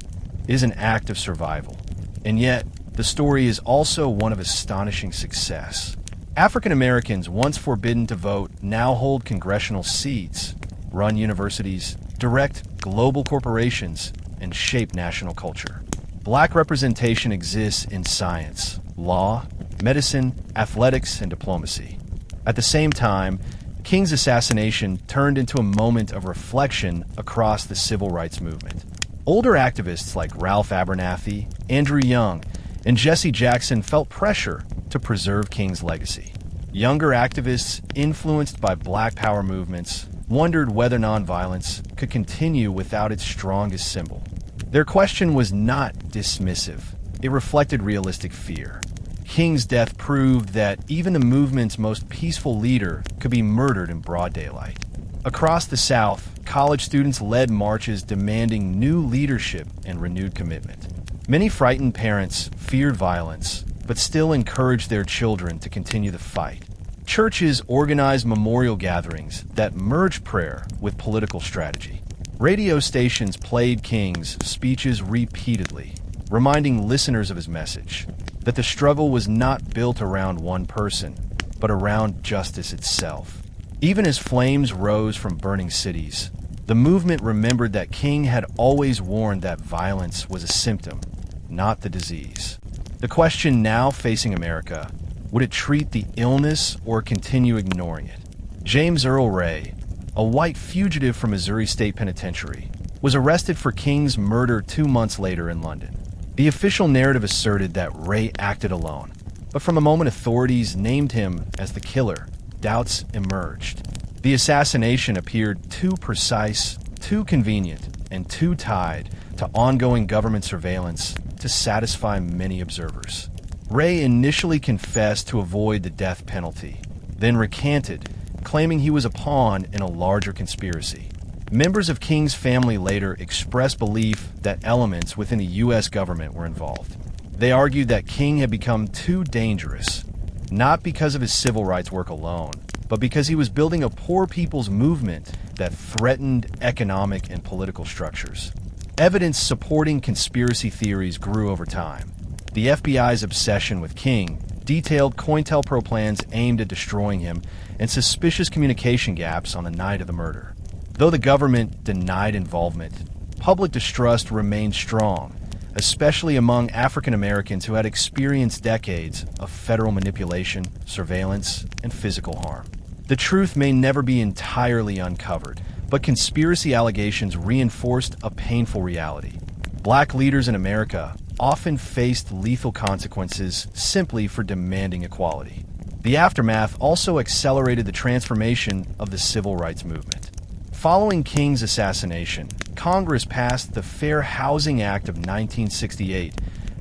Speaker 1: it is an act of survival. And yet, the story is also one of astonishing success. African Americans, once forbidden to vote, now hold congressional seats, run universities, direct global corporations, and shape national culture. Black representation exists in science, law, medicine, athletics, and diplomacy. At the same time, King's assassination turned into a moment of reflection across the civil rights movement. Older activists like Ralph Abernathy, Andrew Young, and Jesse Jackson felt pressure to preserve King's legacy. Younger activists, influenced by Black Power movements, wondered whether nonviolence could continue without its strongest symbol. Their question was not dismissive. It reflected realistic fear. King's death proved that even the movement's most peaceful leader could be murdered in broad daylight. Across the South, college students led marches demanding new leadership and renewed commitment. Many frightened parents feared violence, but still encouraged their children to continue the fight. Churches organized memorial gatherings that merged prayer with political strategy. Radio stations played King's speeches repeatedly, reminding listeners of his message, that the struggle was not built around one person, but around justice itself. Even as flames rose from burning cities, the movement remembered that King had always warned that violence was a symptom, not the disease. The question now facing America: would it treat the illness or continue ignoring it? James Earl Ray, a white fugitive from Missouri State Penitentiary, was arrested for King's murder 2 months later in London. The official narrative asserted that Ray acted alone, but from the moment authorities named him as the killer, doubts emerged. The assassination appeared too precise, too convenient, and too tied to ongoing government surveillance to satisfy many observers. Ray initially confessed to avoid the death penalty, then recanted, claiming he was a pawn in a larger conspiracy. Members of King's family later expressed belief that elements within the U.S. government were involved. They argued that King had become too dangerous, not because of his civil rights work alone, but because he was building a poor people's movement that threatened economic and political structures. Evidence supporting conspiracy theories grew over time. The FBI's obsession with King detailed COINTELPRO plans aimed at destroying him and suspicious communication gaps on the night of the murder. Though the government denied involvement, public distrust remained strong, especially among African Americans who had experienced decades of federal manipulation, surveillance, and physical harm. The truth may never be entirely uncovered, but conspiracy allegations reinforced a painful reality. Black leaders in America often faced lethal consequences simply for demanding equality. The aftermath also accelerated the transformation of the civil rights movement. Following King's assassination, Congress passed the Fair Housing Act of 1968,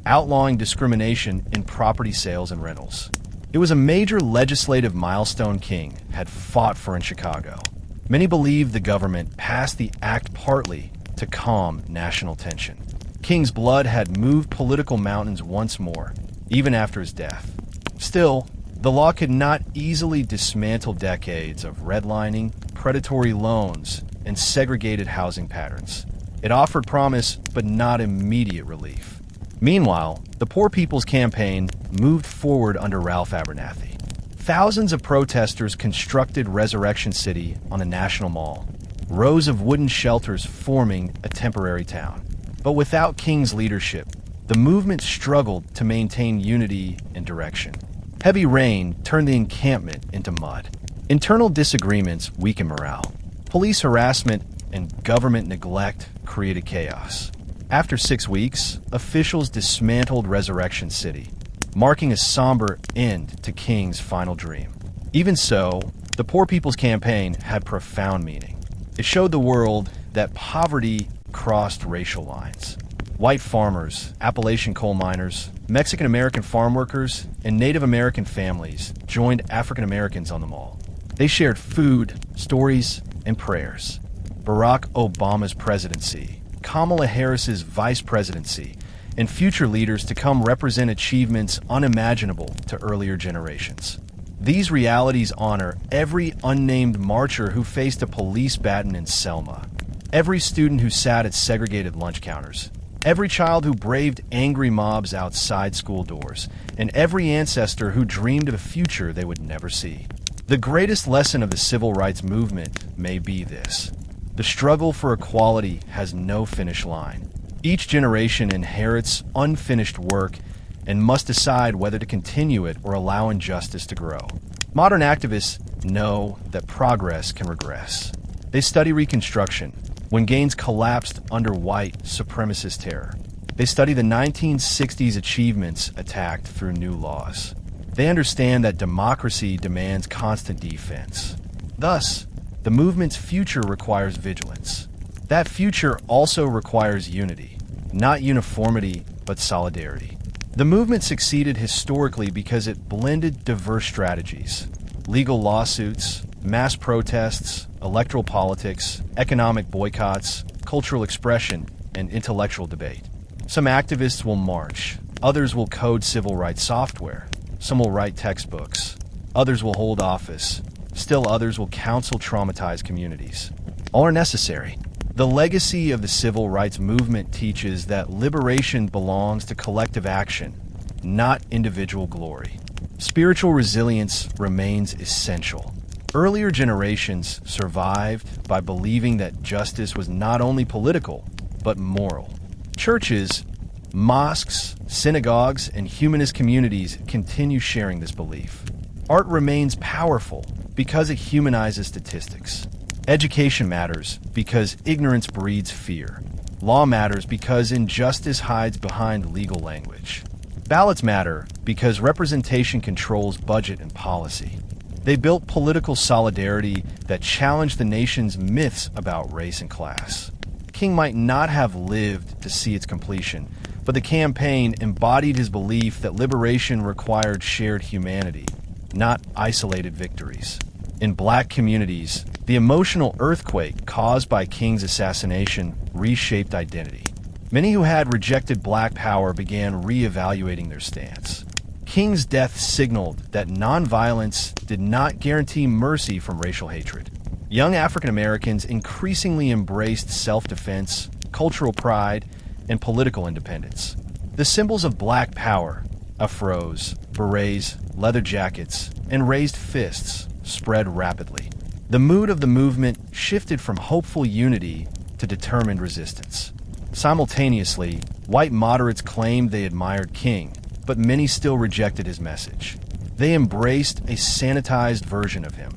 Speaker 1: outlawing discrimination in property sales and rentals. It was a major legislative milestone King had fought for in Chicago. Many believe the government passed the act partly to calm national tension. King's blood had moved political mountains once more, even after his death. Still, the law could not easily dismantle decades of redlining, predatory loans, and segregated housing patterns. It offered promise, but not immediate relief. Meanwhile, the Poor People's Campaign moved forward under Ralph Abernathy. Thousands of protesters constructed Resurrection City on the National Mall, rows of wooden shelters forming a temporary town. But without King's leadership, the movement struggled to maintain unity and direction. Heavy rain turned the encampment into mud. Internal disagreements weakened morale. Police harassment and government neglect created chaos. After 6 weeks, officials dismantled Resurrection City, marking a somber end to King's final dream. Even so, the Poor People's Campaign had profound meaning. It showed the world that poverty crossed racial lines. White farmers, Appalachian coal miners, Mexican American farm workers, and Native American families joined African Americans on the mall. They shared food, stories, and prayers. Barack Obama's presidency, Kamala Harris's vice presidency, and future leaders to come represent achievements unimaginable to earlier generations. These realities honor every unnamed marcher who faced a police baton in Selma, every student who sat at segregated lunch counters, every child who braved angry mobs outside school doors, and every ancestor who dreamed of a future they would never see. The greatest lesson of the civil rights movement may be this: the struggle for equality has no finish line. Each generation inherits unfinished work and must decide whether to continue it or allow injustice to grow. Modern activists know that progress can regress. They study Reconstruction, when gains collapsed under white supremacist terror. They study the 1960s achievements attacked through new laws. They understand that democracy demands constant defense. Thus, the movement's future requires vigilance. That future also requires unity, not uniformity, but solidarity. The movement succeeded historically because it blended diverse strategies: legal lawsuits, mass protests, electoral politics, economic boycotts, cultural expression, and intellectual debate. Some activists will march, others will code civil rights software, some will write textbooks, others will hold office, still others will counsel traumatized communities. All are necessary. The legacy of the civil rights movement teaches that liberation belongs to collective action, not individual glory. Spiritual resilience remains essential. Earlier generations survived by believing that justice was not only political, but moral. Churches, mosques, synagogues, and humanist communities continue sharing this belief. Art remains powerful because it humanizes statistics. Education matters because ignorance breeds fear. Law matters because injustice hides behind legal language. Ballots matter because representation controls budget and policy. They built political solidarity that challenged the nation's myths about race and class. King might not have lived to see its completion, but the campaign embodied his belief that liberation required shared humanity, not isolated victories. In black communities, the emotional earthquake caused by King's assassination reshaped identity. Many who had rejected black power began re-evaluating their stance. King's death signaled that nonviolence did not guarantee mercy from racial hatred. Young African Americans increasingly embraced self-defense, cultural pride, and political independence. The symbols of black power, afros, berets, leather jackets, and raised fists, spread rapidly. The mood of the movement shifted from hopeful unity to determined resistance. Simultaneously, white moderates claimed they admired King, but many still rejected his message. They embraced a sanitized version of him,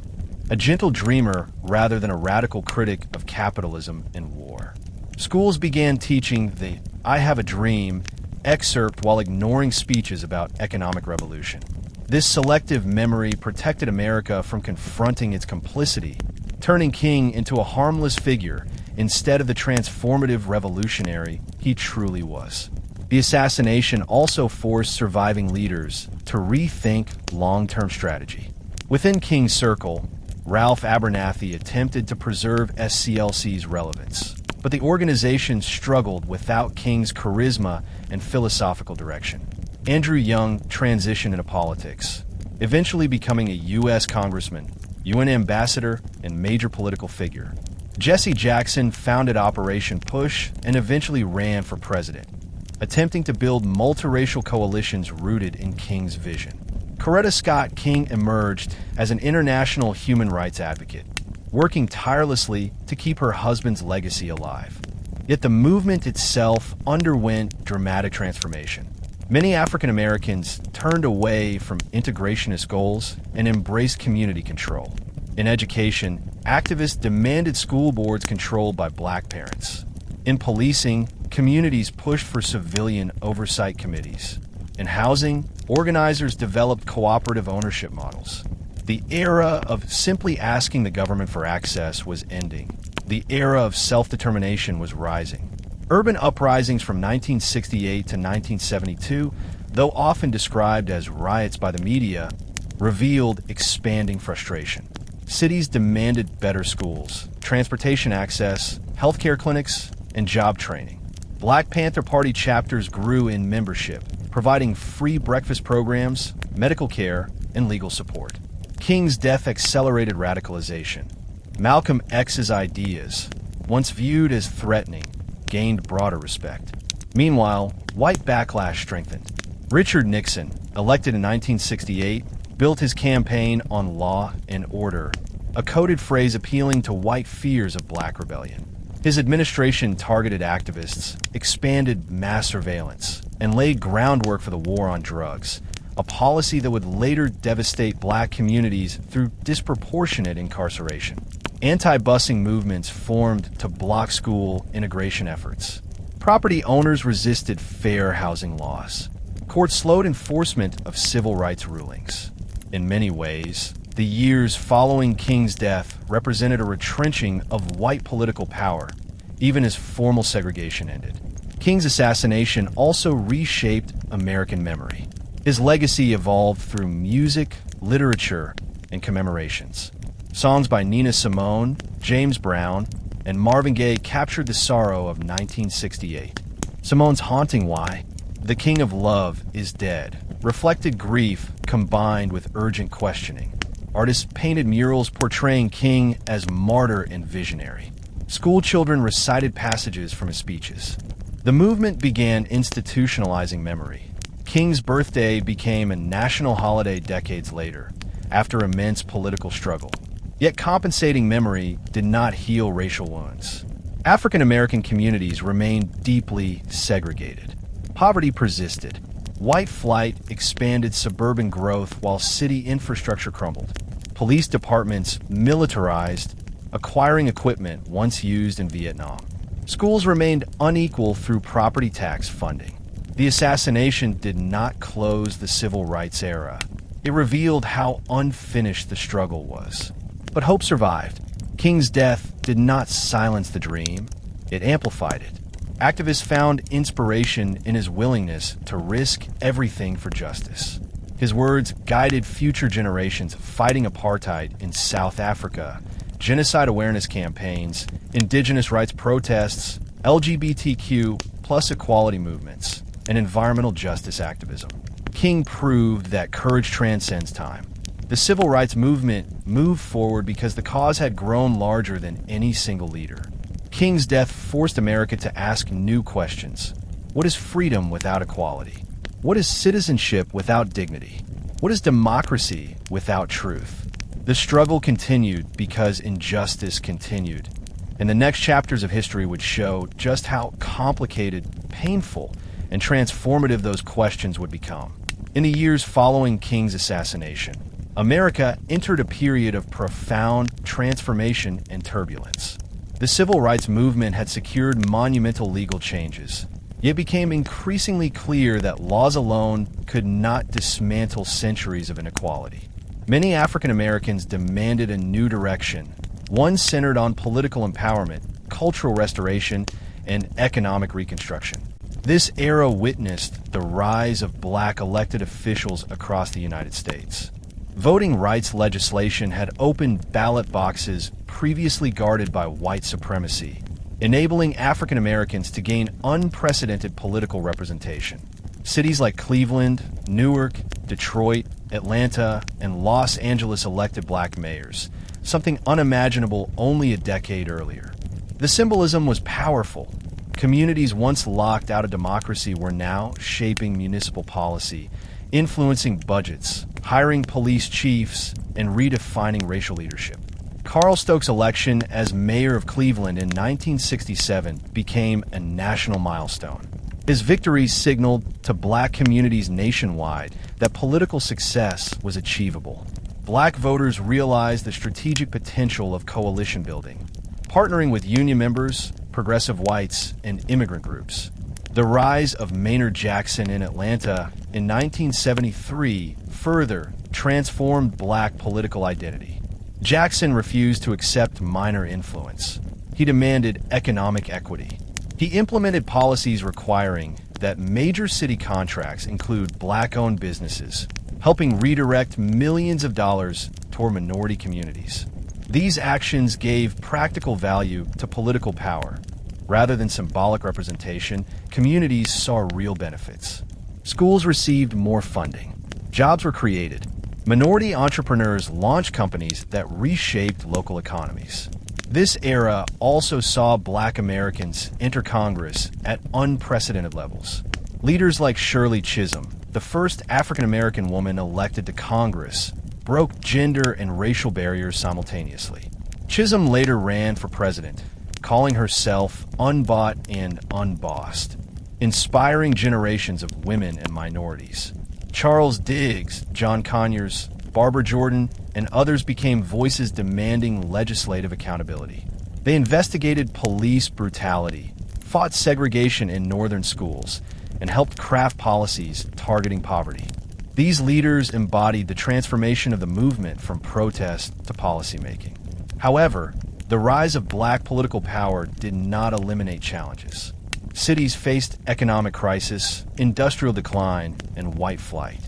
Speaker 1: a gentle dreamer rather than a radical critic of capitalism and war. Schools began teaching the "I Have a Dream" excerpt while ignoring speeches about economic revolution. This selective memory protected America from confronting its complicity, turning King into a harmless figure instead of the transformative revolutionary he truly was. The assassination also forced surviving leaders to rethink long-term strategy. Within King's circle, Ralph Abernathy attempted to preserve SCLC's relevance, but the organization struggled without King's charisma and philosophical direction. Andrew Young transitioned into politics, eventually becoming a U.S. congressman, UN ambassador, and major political figure. Jesse Jackson founded Operation Push and eventually ran for president, attempting to build multiracial coalitions rooted in King's vision. Coretta Scott King emerged as an international human rights advocate, working tirelessly to keep her husband's legacy alive. Yet the movement itself underwent dramatic transformation. Many African Americans turned away from integrationist goals and embraced community control. In education, activists demanded school boards controlled by black parents. In policing, communities pushed for civilian oversight committees. In housing, organizers developed cooperative ownership models. The era of simply asking the government for access was ending. The era of self-determination was rising. Urban uprisings from 1968 to 1972, though often described as riots by the media, revealed expanding frustration. Cities demanded better schools, transportation access, healthcare clinics, and job training. Black Panther Party chapters grew in membership, providing free breakfast programs, medical care, and legal support. King's death accelerated radicalization. Malcolm X's ideas, once viewed as threatening, gained broader respect. Meanwhile, white backlash strengthened. Richard Nixon, elected in 1968, built his campaign on law and order, a coded phrase appealing to white fears of black rebellion. His administration targeted activists, expanded mass surveillance, and laid groundwork for the war on drugs, a policy that would later devastate black communities through disproportionate incarceration. Anti-busing movements formed to block school integration efforts. Property owners resisted fair housing laws. Courts slowed enforcement of civil rights rulings. In many ways, the years following King's death represented a retrenching of white political power, even as formal segregation ended. King's assassination also reshaped American memory. His legacy evolved through music, literature, and commemorations. Songs by Nina Simone, James Brown, and Marvin Gaye captured the sorrow of 1968. Simone's haunting "Why? The King of Love is Dead" reflected grief combined with urgent questioning. Artists painted murals portraying King as martyr and visionary. School children recited passages from his speeches. The movement began institutionalizing memory. King's birthday became a national holiday decades later, after immense political struggle. Yet compensating memory did not heal racial wounds. African American communities remained deeply segregated. Poverty persisted. White flight expanded suburban growth while city infrastructure crumbled. Police departments militarized, acquiring equipment once used in Vietnam. Schools remained unequal through property tax funding. The assassination did not close the civil rights era. It revealed how unfinished the struggle was. But hope survived. King's death did not silence the dream, it amplified it. Activists found inspiration in his willingness to risk everything for justice. His words guided future generations fighting apartheid in South Africa, genocide awareness campaigns, indigenous rights protests, LGBTQ plus equality movements, and environmental justice activism. King proved that courage transcends time. The civil rights movement moved forward because the cause had grown larger than any single leader. King's death forced America to ask new questions. What is freedom without equality? What is citizenship without dignity? What is democracy without truth? The struggle continued because injustice continued. And the next chapters of history would show just how complicated, painful, and transformative those questions would become. In the years following King's assassination, America entered a period of profound transformation and turbulence. The civil rights movement had secured monumental legal changes. It became increasingly clear that laws alone could not dismantle centuries of inequality. Many African Americans demanded a new direction, one centered on political empowerment, cultural restoration, and economic reconstruction. This era witnessed the rise of black elected officials across the United States. Voting rights legislation had opened ballot boxes previously guarded by white supremacy, enabling African Americans to gain unprecedented political representation. Cities like Cleveland, Newark, Detroit, Atlanta, and Los Angeles elected black mayors, something unimaginable only a decade earlier. The symbolism was powerful. Communities once locked out of democracy were now shaping municipal policy, influencing budgets, hiring police chiefs, and redefining racial leadership. Carl Stokes' election as mayor of Cleveland in 1967 became a national milestone. His victory signaled to black communities nationwide that political success was achievable. Black voters realized the strategic potential of coalition building, partnering with union members, progressive whites, and immigrant groups. The rise of Maynard Jackson in Atlanta in 1973 further transformed black political identity. Jackson refused to accept minor influence. He demanded economic equity. He implemented policies requiring that major city contracts include black-owned businesses, helping redirect millions of dollars toward minority communities. These actions gave practical value to political power. Rather than symbolic representation, communities saw real benefits. Schools received more funding. Jobs were created. Minority entrepreneurs launched companies that reshaped local economies. This era also saw black Americans enter Congress at unprecedented levels. Leaders like Shirley Chisholm, the first African American woman elected to Congress, broke gender and racial barriers simultaneously. Chisholm later ran for president, calling herself unbought and unbossed, inspiring generations of women and minorities. Charles Diggs, John Conyers, Barbara Jordan, and others became voices demanding legislative accountability. They investigated police brutality, fought segregation in northern schools, and helped craft policies targeting poverty. These leaders embodied the transformation of the movement from protest to policymaking. However, the rise of black political power did not eliminate challenges. Cities faced economic crisis, industrial decline, and white flight.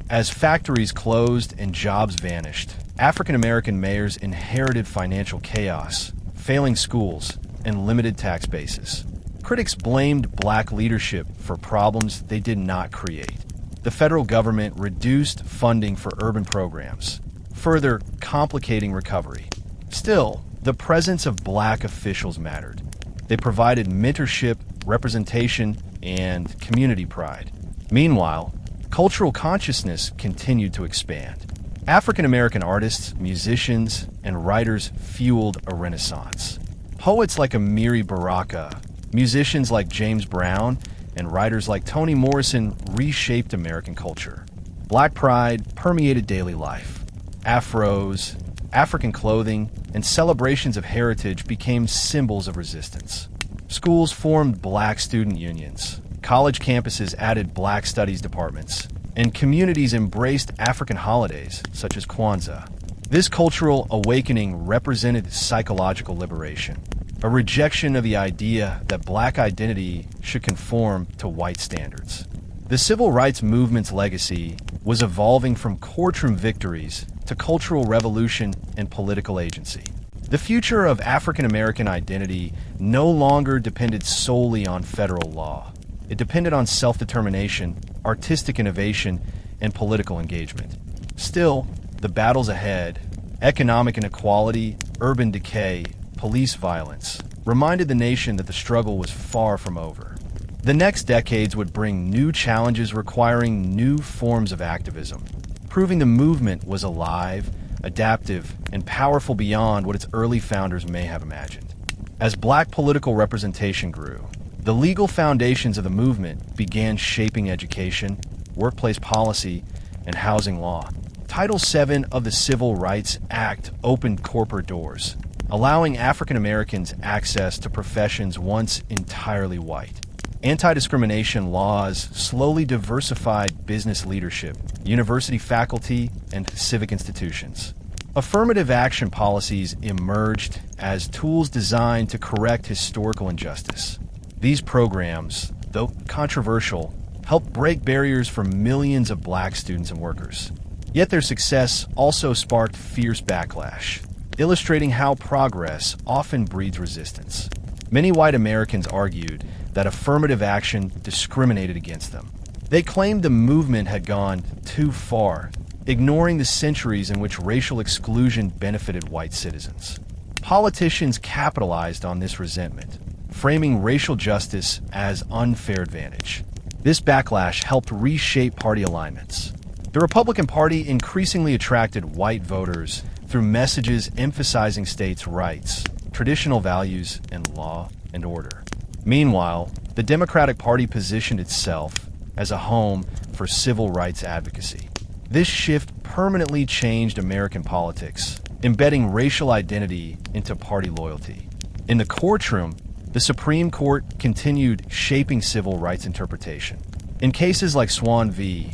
Speaker 1: As factories closed and jobs vanished, African American mayors inherited financial chaos, failing schools, and limited tax bases. Critics blamed black leadership for problems they did not create. The federal government reduced funding for urban programs, further complicating recovery. Still, the presence of black officials mattered. They provided mentorship, representation, and community pride. Meanwhile, cultural consciousness continued to expand. African-American artists, musicians, and writers fueled a renaissance. Poets like Amiri Baraka, musicians like James Brown, and writers like Toni Morrison reshaped American culture. Black pride permeated daily life. Afros, African clothing, and celebrations of heritage became symbols of resistance. Schools formed black student unions. College campuses added black studies departments, and communities embraced African holidays, such as Kwanzaa. This cultural awakening represented psychological liberation, a rejection of the idea that black identity should conform to white standards. The civil rights movement's legacy was evolving from courtroom victories to cultural revolution and political agency. The future of African American identity no longer depended solely on federal law. It depended on self-determination, artistic innovation, and political engagement. Still, the battles ahead, economic inequality, urban decay, police violence, reminded the nation that the struggle was far from over. The next decades would bring new challenges requiring new forms of activism, proving the movement was alive, adaptive, and powerful beyond what its early founders may have imagined. As black political representation grew, the legal foundations of the movement began shaping education, workplace policy, and housing law. Title VII of the Civil Rights Act opened corporate doors, allowing African Americans access to professions once entirely white. Anti-discrimination laws slowly diversified business leadership, university faculty, and civic institutions. Affirmative action policies emerged as tools designed to correct historical injustice. These programs, though controversial, helped break barriers for millions of black students and workers. Yet their success also sparked fierce backlash, illustrating how progress often breeds resistance. Many white Americans argued that affirmative action discriminated against them. They claimed the movement had gone too far, ignoring the centuries in which racial exclusion benefited white citizens. Politicians capitalized on this resentment, framing racial justice as unfair advantage. This backlash helped reshape party alignments. The Republican Party increasingly attracted white voters through messages emphasizing states' rights, traditional values, and law and order. Meanwhile, the Democratic Party positioned itself as a home for civil rights advocacy. This shift permanently changed American politics, embedding racial identity into party loyalty. In the courtroom, the Supreme Court continued shaping civil rights interpretation. In cases like Swan v.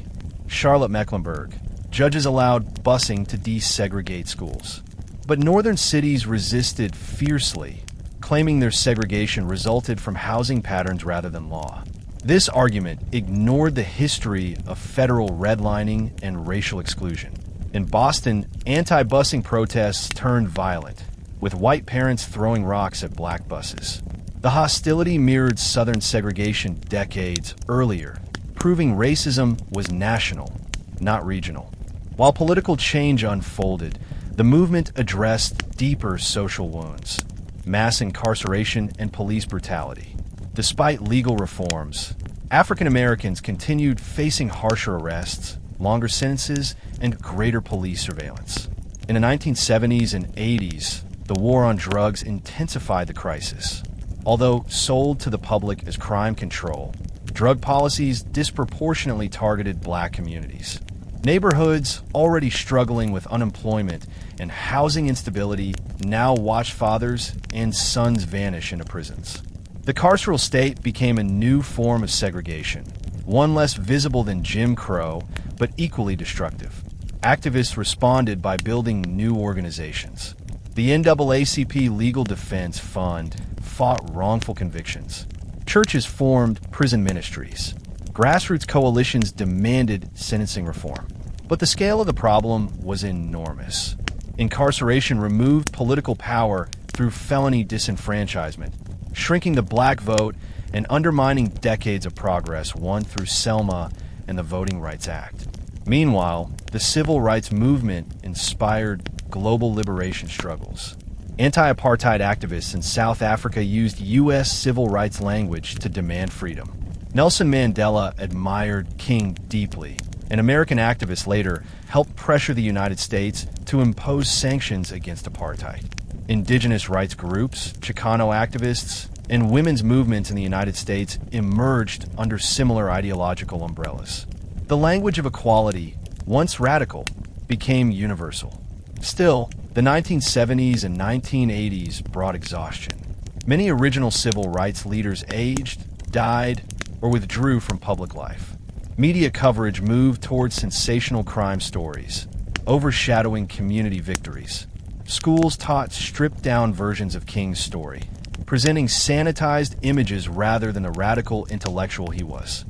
Speaker 1: Charlotte-Mecklenburg, judges allowed busing to desegregate schools. But northern cities resisted fiercely, claiming their segregation resulted from housing patterns rather than law. This argument ignored the history of federal redlining and racial exclusion. In Boston, anti-busing protests turned violent, with white parents throwing rocks at black buses. The hostility mirrored Southern segregation decades earlier, proving racism was national, not regional. While political change unfolded, the movement addressed deeper social wounds, mass incarceration and police brutality. Despite legal reforms, African Americans continued facing harsher arrests, longer sentences, and greater police surveillance. In the 1970s and 80s, the war on drugs intensified the crisis. Although sold to the public as crime control, drug policies disproportionately targeted black communities. Neighborhoods already struggling with unemployment and housing instability now watched fathers and sons vanish into prisons. The carceral state became a new form of segregation, one less visible than Jim Crow, but equally destructive. Activists responded by building new organizations. The NAACP Legal Defense Fund fought wrongful convictions. Churches formed prison ministries. Grassroots coalitions demanded sentencing reform. But the scale of the problem was enormous. Incarceration removed political power through felony disenfranchisement, shrinking the black vote and undermining decades of progress won through Selma and the Voting Rights Act. Meanwhile, the civil rights movement inspired global liberation struggles. Anti-apartheid activists in South Africa used U.S. civil rights language to demand freedom. Nelson Mandela admired King deeply, and American activists later helped pressure the United States to impose sanctions against apartheid. Indigenous rights groups, Chicano activists, and women's movements in the United States emerged under similar ideological umbrellas. The language of equality, once radical, became universal. Still, the 1970s and 1980s brought exhaustion. Many original civil rights leaders aged, died, or withdrew from public life. Media coverage moved towards sensational crime stories, overshadowing community victories. Schools taught stripped-down versions of King's story, presenting sanitized images rather than the radical intellectual he was.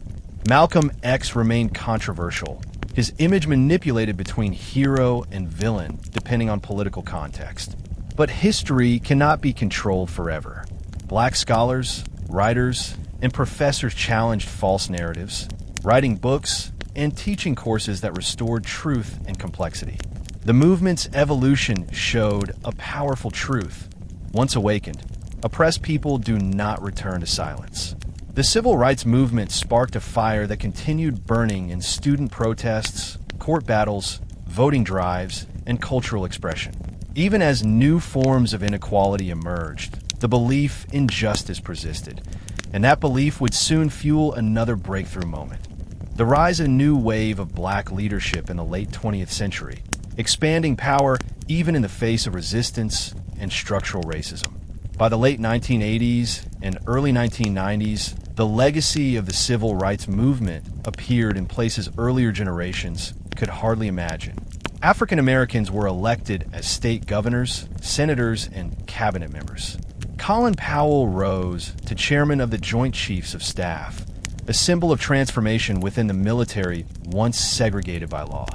Speaker 1: Malcolm X remained controversial, his image manipulated between hero and villain depending on political context. But history cannot be controlled forever. Black scholars, writers, and professors challenged false narratives, writing books and teaching courses that restored truth and complexity. The movement's evolution showed a powerful truth. Once awakened, oppressed people do not return to silence. The civil rights movement sparked a fire that continued burning in student protests, court battles, voting drives, and cultural expression. Even as new forms of inequality emerged, the belief in justice persisted, and that belief would soon fuel another breakthrough moment. The rise of a new wave of black leadership in the late 20th century, expanding power even in the face of resistance and structural racism. By the late 1980s and early 1990s, the legacy of the civil rights movement appeared in places earlier generations could hardly imagine. African Americans were elected as state governors, senators, and cabinet members. Colin Powell rose to chairman of the Joint Chiefs of Staff, a symbol of transformation within the military once segregated by law.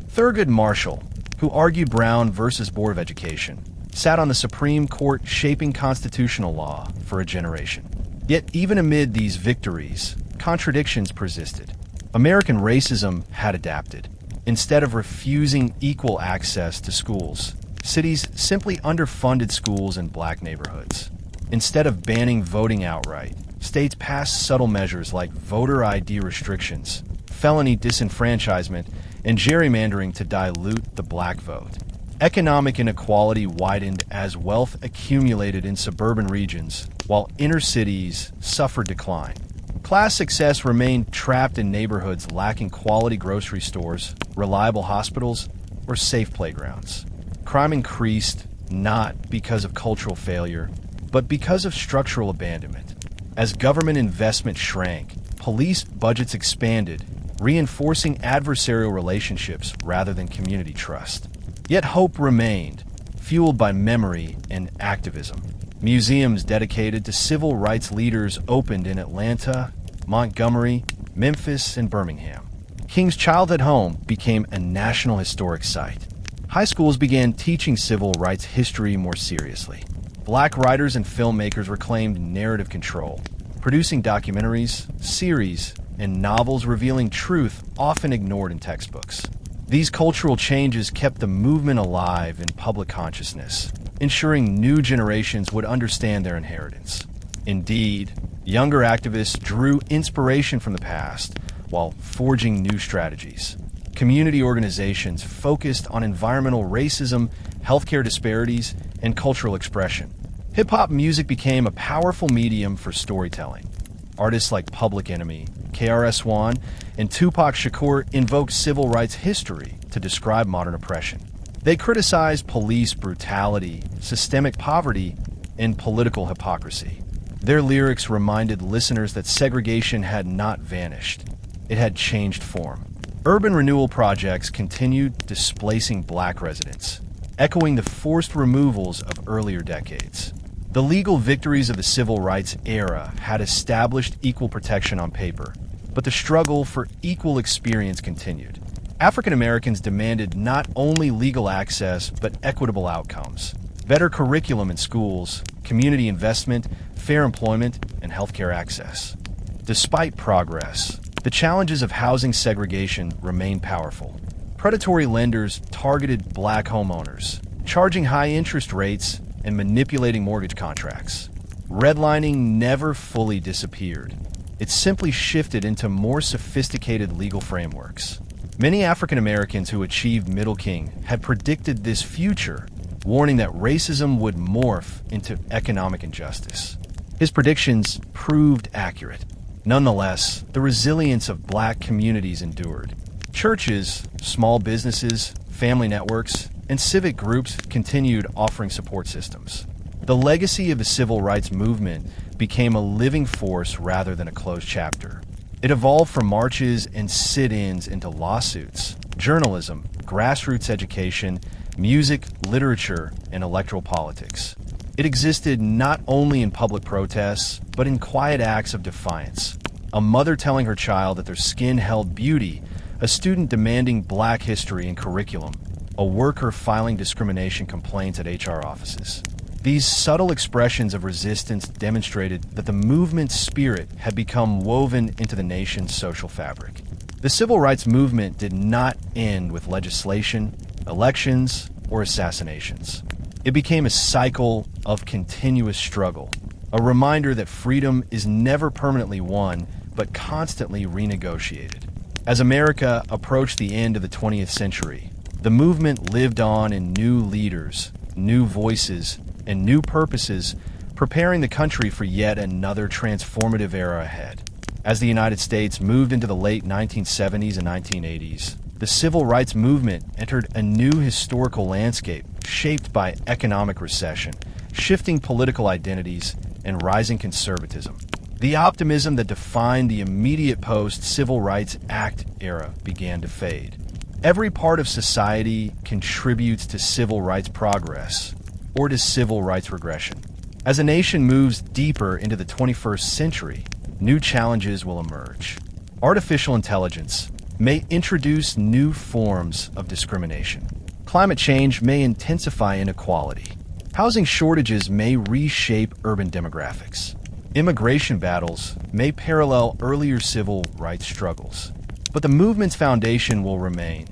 Speaker 1: Thurgood Marshall, who argued Brown versus Board of Education, sat on the Supreme Court shaping constitutional law for a generation. Yet even amid these victories, contradictions persisted. American racism had adapted. Instead of refusing equal access to schools, cities simply underfunded schools in black neighborhoods. Instead of banning voting outright, states passed subtle measures like voter ID restrictions, felony disenfranchisement, and gerrymandering to dilute the black vote. Economic inequality widened as wealth accumulated in suburban regions, while inner cities suffered decline. Class success remained trapped in neighborhoods lacking quality grocery stores, reliable hospitals, or safe playgrounds. Crime increased not because of cultural failure, but because of structural abandonment. As government investment shrank, police budgets expanded, reinforcing adversarial relationships rather than community trust. Yet hope remained, fueled by memory and activism. Museums dedicated to civil rights leaders opened in Atlanta, Montgomery, Memphis, and Birmingham. King's childhood home became a national historic site. High schools began teaching civil rights history more seriously. Black writers and filmmakers reclaimed narrative control, producing documentaries, series, and novels revealing truth often ignored in textbooks. These cultural changes kept the movement alive in public consciousness, ensuring new generations would understand their inheritance. Indeed, younger activists drew inspiration from the past while forging new strategies. Community organizations focused on environmental racism, healthcare disparities, and cultural expression. Hip-hop music became a powerful medium for storytelling. Artists like Public Enemy, KRS-One, and Tupac Shakur invoked civil rights history to describe modern oppression. They criticized police brutality, systemic poverty, and political hypocrisy. Their lyrics reminded listeners that segregation had not vanished. It had changed form. Urban renewal projects continued displacing black residents, echoing the forced removals of earlier decades. The legal victories of the civil rights era had established equal protection on paper, but the struggle for equal experience continued. African Americans demanded not only legal access, but equitable outcomes. Better curriculum in schools, community investment, fair employment, and healthcare access. Despite progress, the challenges of housing segregation remain powerful. Predatory lenders targeted black homeowners, charging high interest rates and manipulating mortgage contracts. Redlining never fully disappeared. It simply shifted into more sophisticated legal frameworks. Many African Americans who achieved Middle King had predicted this future, warning that racism would morph into economic injustice. His predictions proved accurate. Nonetheless, the resilience of black communities endured. Churches, small businesses, family networks, and civic groups continued offering support systems. The legacy of the civil rights movement became a living force rather than a closed chapter. It evolved from marches and sit-ins into lawsuits, journalism, grassroots education, music, literature, and electoral politics. It existed not only in public protests, but in quiet acts of defiance. A mother telling her child that their skin held beauty, a student demanding black history in curriculum, a worker filing discrimination complaints at HR offices. These subtle expressions of resistance demonstrated that the movement's spirit had become woven into the nation's social fabric. The civil rights movement did not end with legislation, elections, or assassinations. It became a cycle of continuous struggle, a reminder that freedom is never permanently won, but constantly renegotiated. As America approached the end of the 20th century, the movement lived on in new leaders, new voices, and new purposes, preparing the country for yet another transformative era ahead. As the United States moved into the late 1970s and 1980s, the civil rights movement entered a new historical landscape shaped by economic recession, shifting political identities, and rising conservatism. The optimism that defined the immediate post-Civil Rights Act era began to fade. Every part of society contributes to civil rights progress or to civil rights regression. As a nation moves deeper into the 21st century, new challenges will emerge. Artificial intelligence may introduce new forms of discrimination. Climate change may intensify inequality. Housing shortages may reshape urban demographics. Immigration battles may parallel earlier civil rights struggles. But the movement's foundation will remain: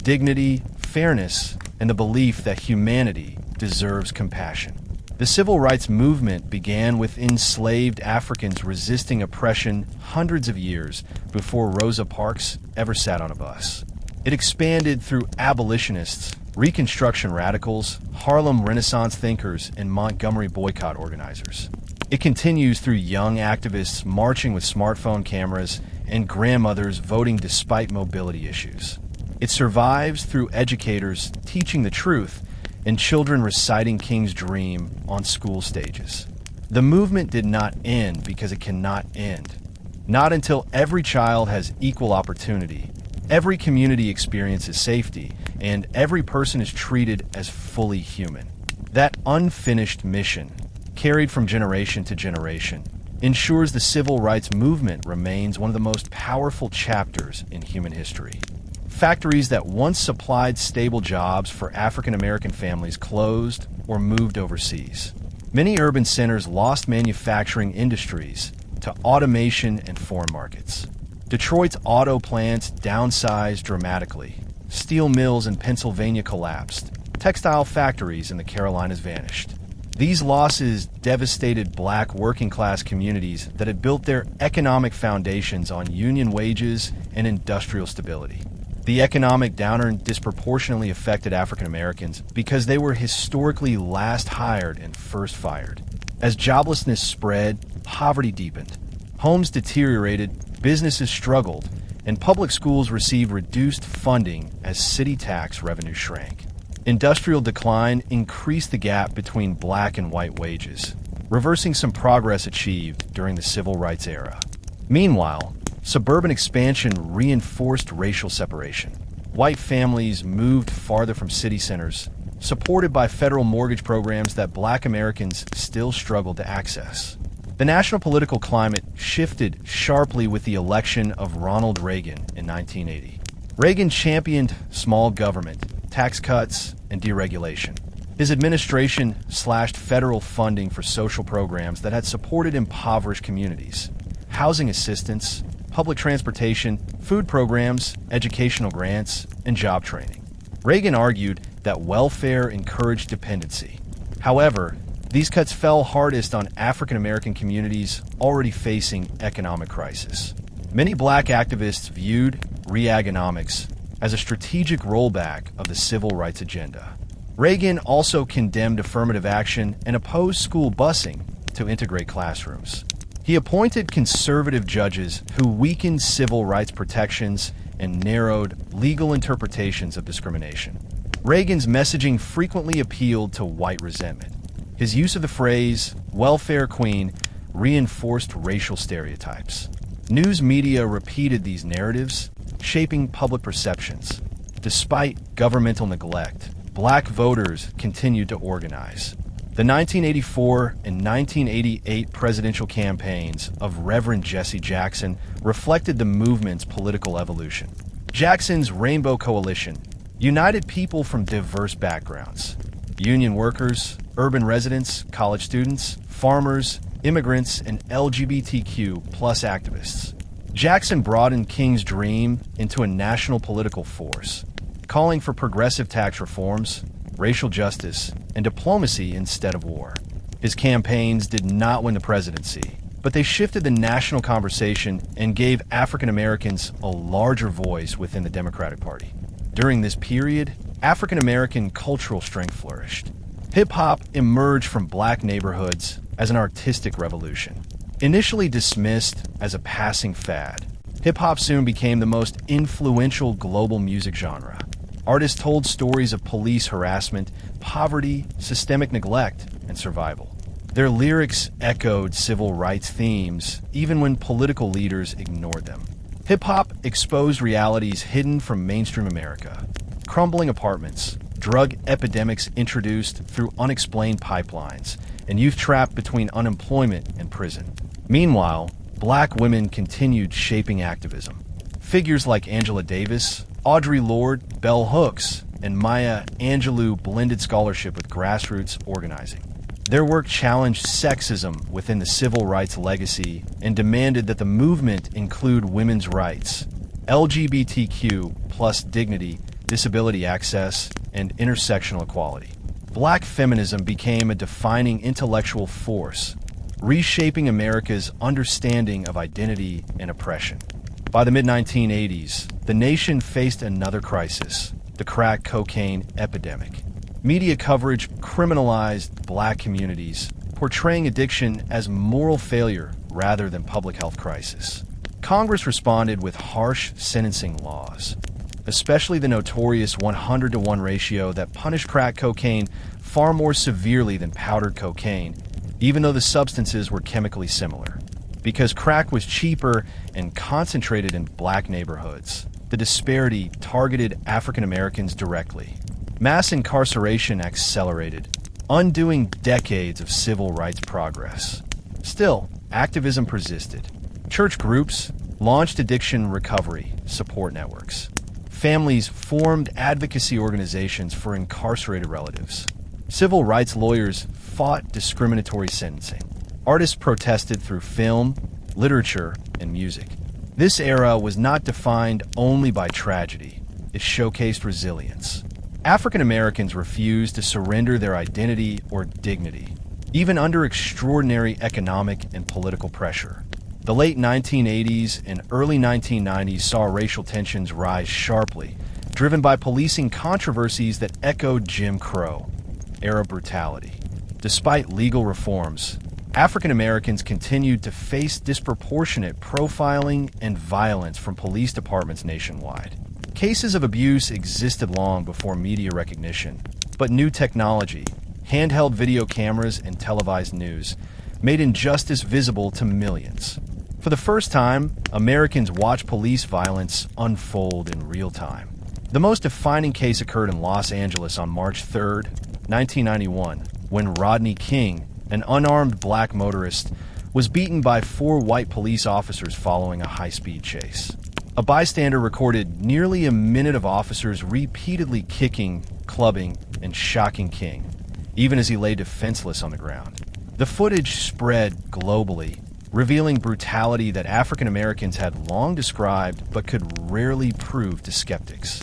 Speaker 1: dignity, fairness, and the belief that humanity deserves compassion. The civil rights movement began with enslaved Africans resisting oppression hundreds of years before Rosa Parks ever sat on a bus. It expanded through abolitionists, Reconstruction radicals, Harlem Renaissance thinkers, and Montgomery boycott organizers. It continues through young activists marching with smartphone cameras and grandmothers voting despite mobility issues. It survives through educators teaching the truth and children reciting King's Dream on school stages. The movement did not end because it cannot end. Not until every child has equal opportunity, every community experiences safety, and every person is treated as fully human. That unfinished mission, carried from generation to generation, ensures the civil rights movement remains one of the most powerful chapters in human history. Factories that once supplied stable jobs for African American families closed or moved overseas. Many urban centers lost manufacturing industries to automation and foreign markets. Detroit's auto plants downsized dramatically. Steel mills in Pennsylvania collapsed. Textile factories in the Carolinas vanished. These losses devastated black working-class communities that had built their economic foundations on union wages and industrial stability. The economic downturn disproportionately affected African Americans because they were historically last hired and first fired. As joblessness spread, poverty deepened. Homes deteriorated, businesses struggled, and public schools received reduced funding as city tax revenue shrank. Industrial decline increased the gap between black and white wages, reversing some progress achieved during the civil rights era. Meanwhile, suburban expansion reinforced racial separation. White families moved farther from city centers, supported by federal mortgage programs that black Americans still struggled to access. The national political climate shifted sharply with the election of Ronald Reagan in 1980. Reagan championed small government, tax cuts, and deregulation. His administration slashed federal funding for social programs that had supported impoverished communities. Housing assistance, public transportation, food programs, educational grants, and job training. Reagan argued that welfare encouraged dependency. However, these cuts fell hardest on African American communities already facing economic crisis. Many black activists viewed Reaganomics as a strategic rollback of the civil rights agenda. Reagan also condemned affirmative action and opposed school busing to integrate classrooms. He appointed conservative judges who weakened civil rights protections and narrowed legal interpretations of discrimination. Reagan's messaging frequently appealed to white resentment. His use of the phrase, welfare queen, reinforced racial stereotypes. News media repeated these narratives, shaping public perceptions. Despite governmental neglect, black voters continued to organize. The 1984 and 1988 presidential campaigns of Reverend Jesse Jackson reflected the movement's political evolution. Jackson's Rainbow Coalition united people from diverse backgrounds: union workers, urban residents, college students, farmers, immigrants, and LGBTQ+ activists. Jackson broadened King's dream into a national political force, calling for progressive tax reforms, racial justice, and diplomacy instead of war. His campaigns did not win the presidency, but they shifted the national conversation and gave African Americans a larger voice within the Democratic Party. During this period, African American cultural strength flourished. Hip-hop emerged from black neighborhoods as an artistic revolution. Initially dismissed as a passing fad, hip-hop soon became the most influential global music genre. Artists told stories of police harassment, poverty, systemic neglect, and survival. Their lyrics echoed civil rights themes, even when political leaders ignored them. Hip-hop exposed realities hidden from mainstream America: crumbling apartments, drug epidemics introduced through unexplained pipelines, and youth trapped between unemployment and prison. Meanwhile, black women continued shaping activism. Figures like Angela Davis, Audre Lorde, Bell Hooks, and Maya Angelou blended scholarship with grassroots organizing. Their work challenged sexism within the civil rights legacy and demanded that the movement include women's rights, LGBTQ+ dignity, disability access, and intersectional equality. Black feminism became a defining intellectual force, reshaping America's understanding of identity and oppression. By the mid-1980s, the nation faced another crisis: the crack cocaine epidemic. Media coverage criminalized black communities, portraying addiction as moral failure rather than public health crisis. Congress responded with harsh sentencing laws, especially the notorious 100-to-1 ratio that punished crack cocaine far more severely than powdered cocaine, even though the substances were chemically similar. Because crack was cheaper and concentrated in black neighborhoods, the disparity targeted African Americans directly. Mass incarceration accelerated, undoing decades of civil rights progress. Still, activism persisted. Church groups launched addiction recovery support networks. Families formed advocacy organizations for incarcerated relatives. Civil rights lawyers fought discriminatory sentencing. Artists protested through film, literature, and music. This era was not defined only by tragedy. It showcased resilience. African Americans refused to surrender their identity or dignity, even under extraordinary economic and political pressure. The late 1980s and early 1990s saw racial tensions rise sharply, driven by policing controversies that echoed Jim Crow-era brutality. Despite legal reforms, African Americans continued to face disproportionate profiling and violence from police departments nationwide. Cases of abuse existed long before media recognition, but new technology, handheld video cameras, and televised news made injustice visible to millions. For the first time, Americans watched police violence unfold in real time. The most defining case occurred in Los Angeles on March 3, 1991, when Rodney King, an unarmed black motorist, was beaten by 4 white police officers following a high-speed chase. A bystander recorded nearly a minute of officers repeatedly kicking, clubbing, and shocking King, even as he lay defenseless on the ground. The footage spread globally, revealing brutality that African Americans had long described but could rarely prove to skeptics.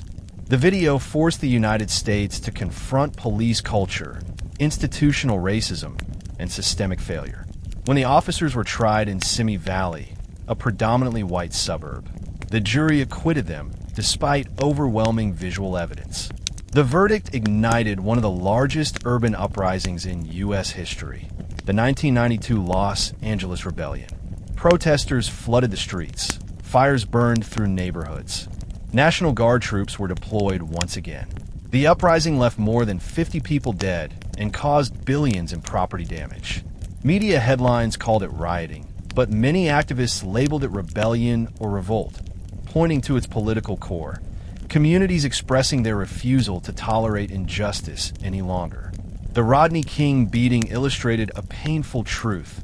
Speaker 1: The video forced the United States to confront police culture, institutional racism, and systemic failure. When the officers were tried in Simi Valley, a predominantly white suburb, the jury acquitted them despite overwhelming visual evidence. The verdict ignited one of the largest urban uprisings in U.S. history, the 1992 Los Angeles Rebellion. Protesters flooded the streets. Fires burned through neighborhoods. National Guard troops were deployed once again. The uprising left more than 50 people dead and caused billions in property damage. Media headlines called it rioting, but many activists labeled it rebellion or revolt, pointing to its political core. Communities expressing their refusal to tolerate injustice any longer. The Rodney King beating illustrated a painful truth.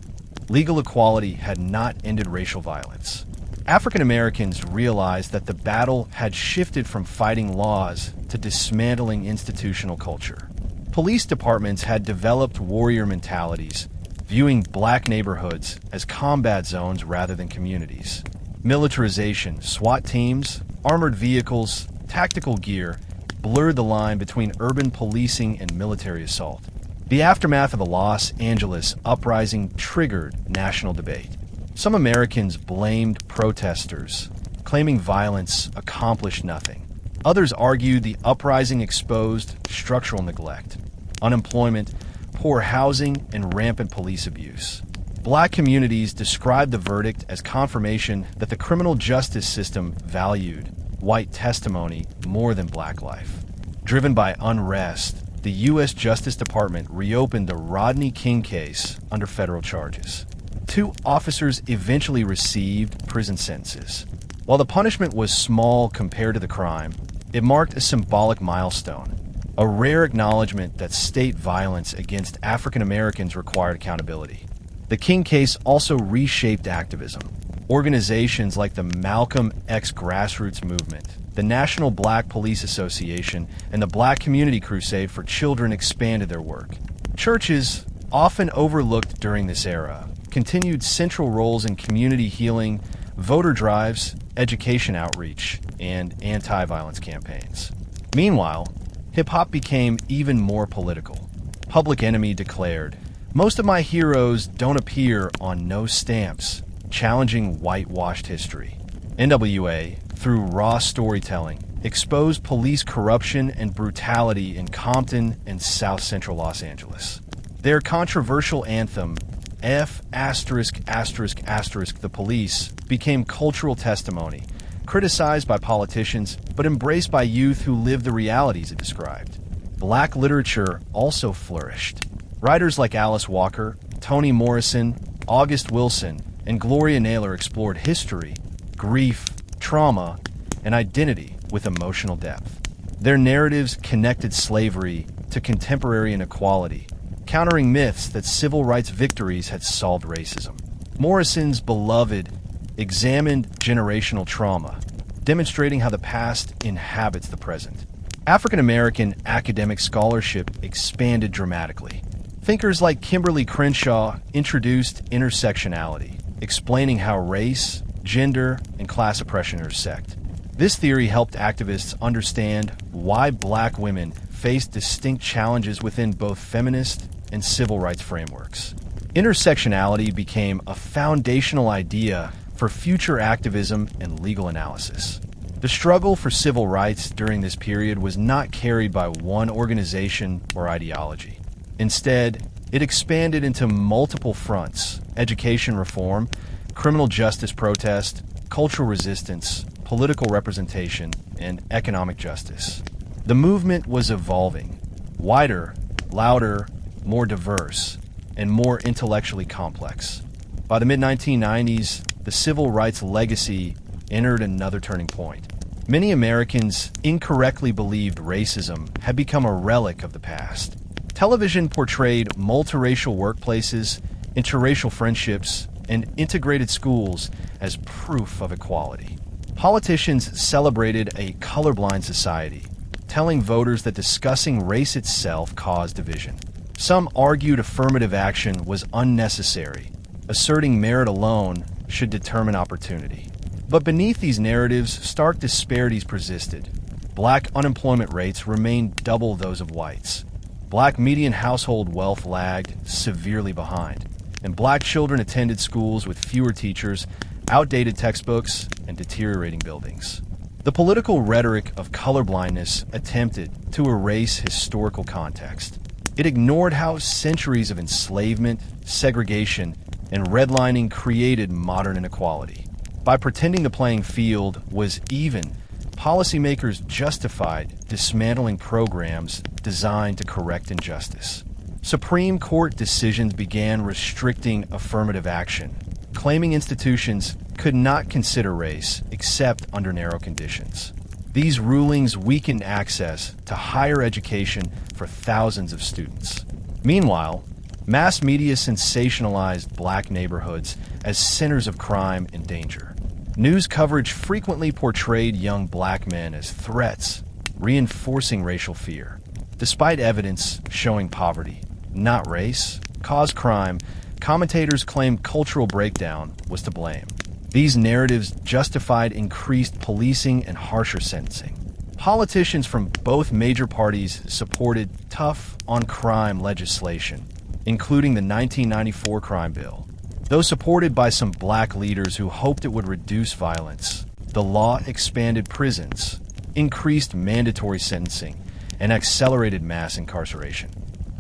Speaker 1: Legal equality had not ended racial violence. African Americans realized that the battle had shifted from fighting laws to dismantling institutional culture. Police departments had developed warrior mentalities, viewing black neighborhoods as combat zones rather than communities. Militarization, SWAT teams, armored vehicles, tactical gear blurred the line between urban policing and military assault. The aftermath of the Los Angeles uprising triggered national debate. Some Americans blamed protesters, claiming violence accomplished nothing. Others argued the uprising exposed structural neglect, unemployment, poor housing, and rampant police abuse. Black communities described the verdict as confirmation that the criminal justice system valued white testimony more than black life. Driven by unrest, the U.S. Justice Department reopened the Rodney King case under federal charges. 2 officers eventually received prison sentences. While the punishment was small compared to the crime, it marked a symbolic milestone, a rare acknowledgement that state violence against African Americans required accountability. The King case also reshaped activism. Organizations like the MalcolmX grassroots movement, the National Black Police Association, and the Black Community Crusade for Children expanded their work. Churches, often overlooked during this era, continued central roles in community healing, voter drives, education outreach, and anti-violence campaigns. Meanwhile, hip-hop became even more political. Public Enemy declared, "Most of my heroes don't appear on no stamps," challenging whitewashed history. NWA, through raw storytelling, exposed police corruption and brutality in Compton and South Central Los Angeles. Their controversial anthem, F*** the police, became cultural testimony, criticized by politicians, but embraced by youth who lived the realities it described. Black literature also flourished. Writers like Alice Walker, Toni Morrison, August Wilson, and Gloria Naylor explored history, grief, trauma, and identity with emotional depth. Their narratives connected slavery to contemporary inequality, countering myths that civil rights victories had solved racism. Morrison's Beloved examined generational trauma, demonstrating how the past inhabits the present. African American academic scholarship expanded dramatically. Thinkers like Kimberly Crenshaw introduced intersectionality, explaining how race, gender, and class oppression intersect. This theory helped activists understand why black women faced distinct challenges within both feminist and civil rights frameworks. Intersectionality became a foundational idea for future activism and legal analysis. The struggle for civil rights during this period was not carried by one organization or ideology. Instead, it expanded into multiple fronts: education reform, criminal justice protest, cultural resistance, political representation, and economic justice. The movement was evolving, wider, louder, more diverse, and more intellectually complex. By the mid-1990s, the civil rights legacy entered another turning point. Many Americans incorrectly believed racism had become a relic of the past. Television portrayed multiracial workplaces, interracial friendships, and integrated schools as proof of equality. Politicians celebrated a colorblind society, telling voters that discussing race itself caused division. Some argued affirmative action was unnecessary, asserting merit alone should determine opportunity. But beneath these narratives, stark disparities persisted. Black unemployment rates remained double those of whites. Black median household wealth lagged severely behind, and black children attended schools with fewer teachers, outdated textbooks, and deteriorating buildings. The political rhetoric of colorblindness attempted to erase historical context. It ignored how centuries of enslavement, segregation, and redlining created modern inequality. By pretending the playing field was even, policymakers justified dismantling programs designed to correct injustice. Supreme Court decisions began restricting affirmative action, claiming institutions could not consider race except under narrow conditions. These rulings weakened access to higher education for thousands of students. Meanwhile, mass media sensationalized black neighborhoods as centers of crime and danger. News coverage frequently portrayed young black men as threats, reinforcing racial fear. Despite evidence showing poverty, not race, caused crime, commentators claimed cultural breakdown was to blame. These narratives justified increased policing and harsher sentencing. Politicians from both major parties supported tough-on-crime legislation, including the 1994 crime bill. Though supported by some black leaders who hoped it would reduce violence, the law expanded prisons, increased mandatory sentencing, and accelerated mass incarceration.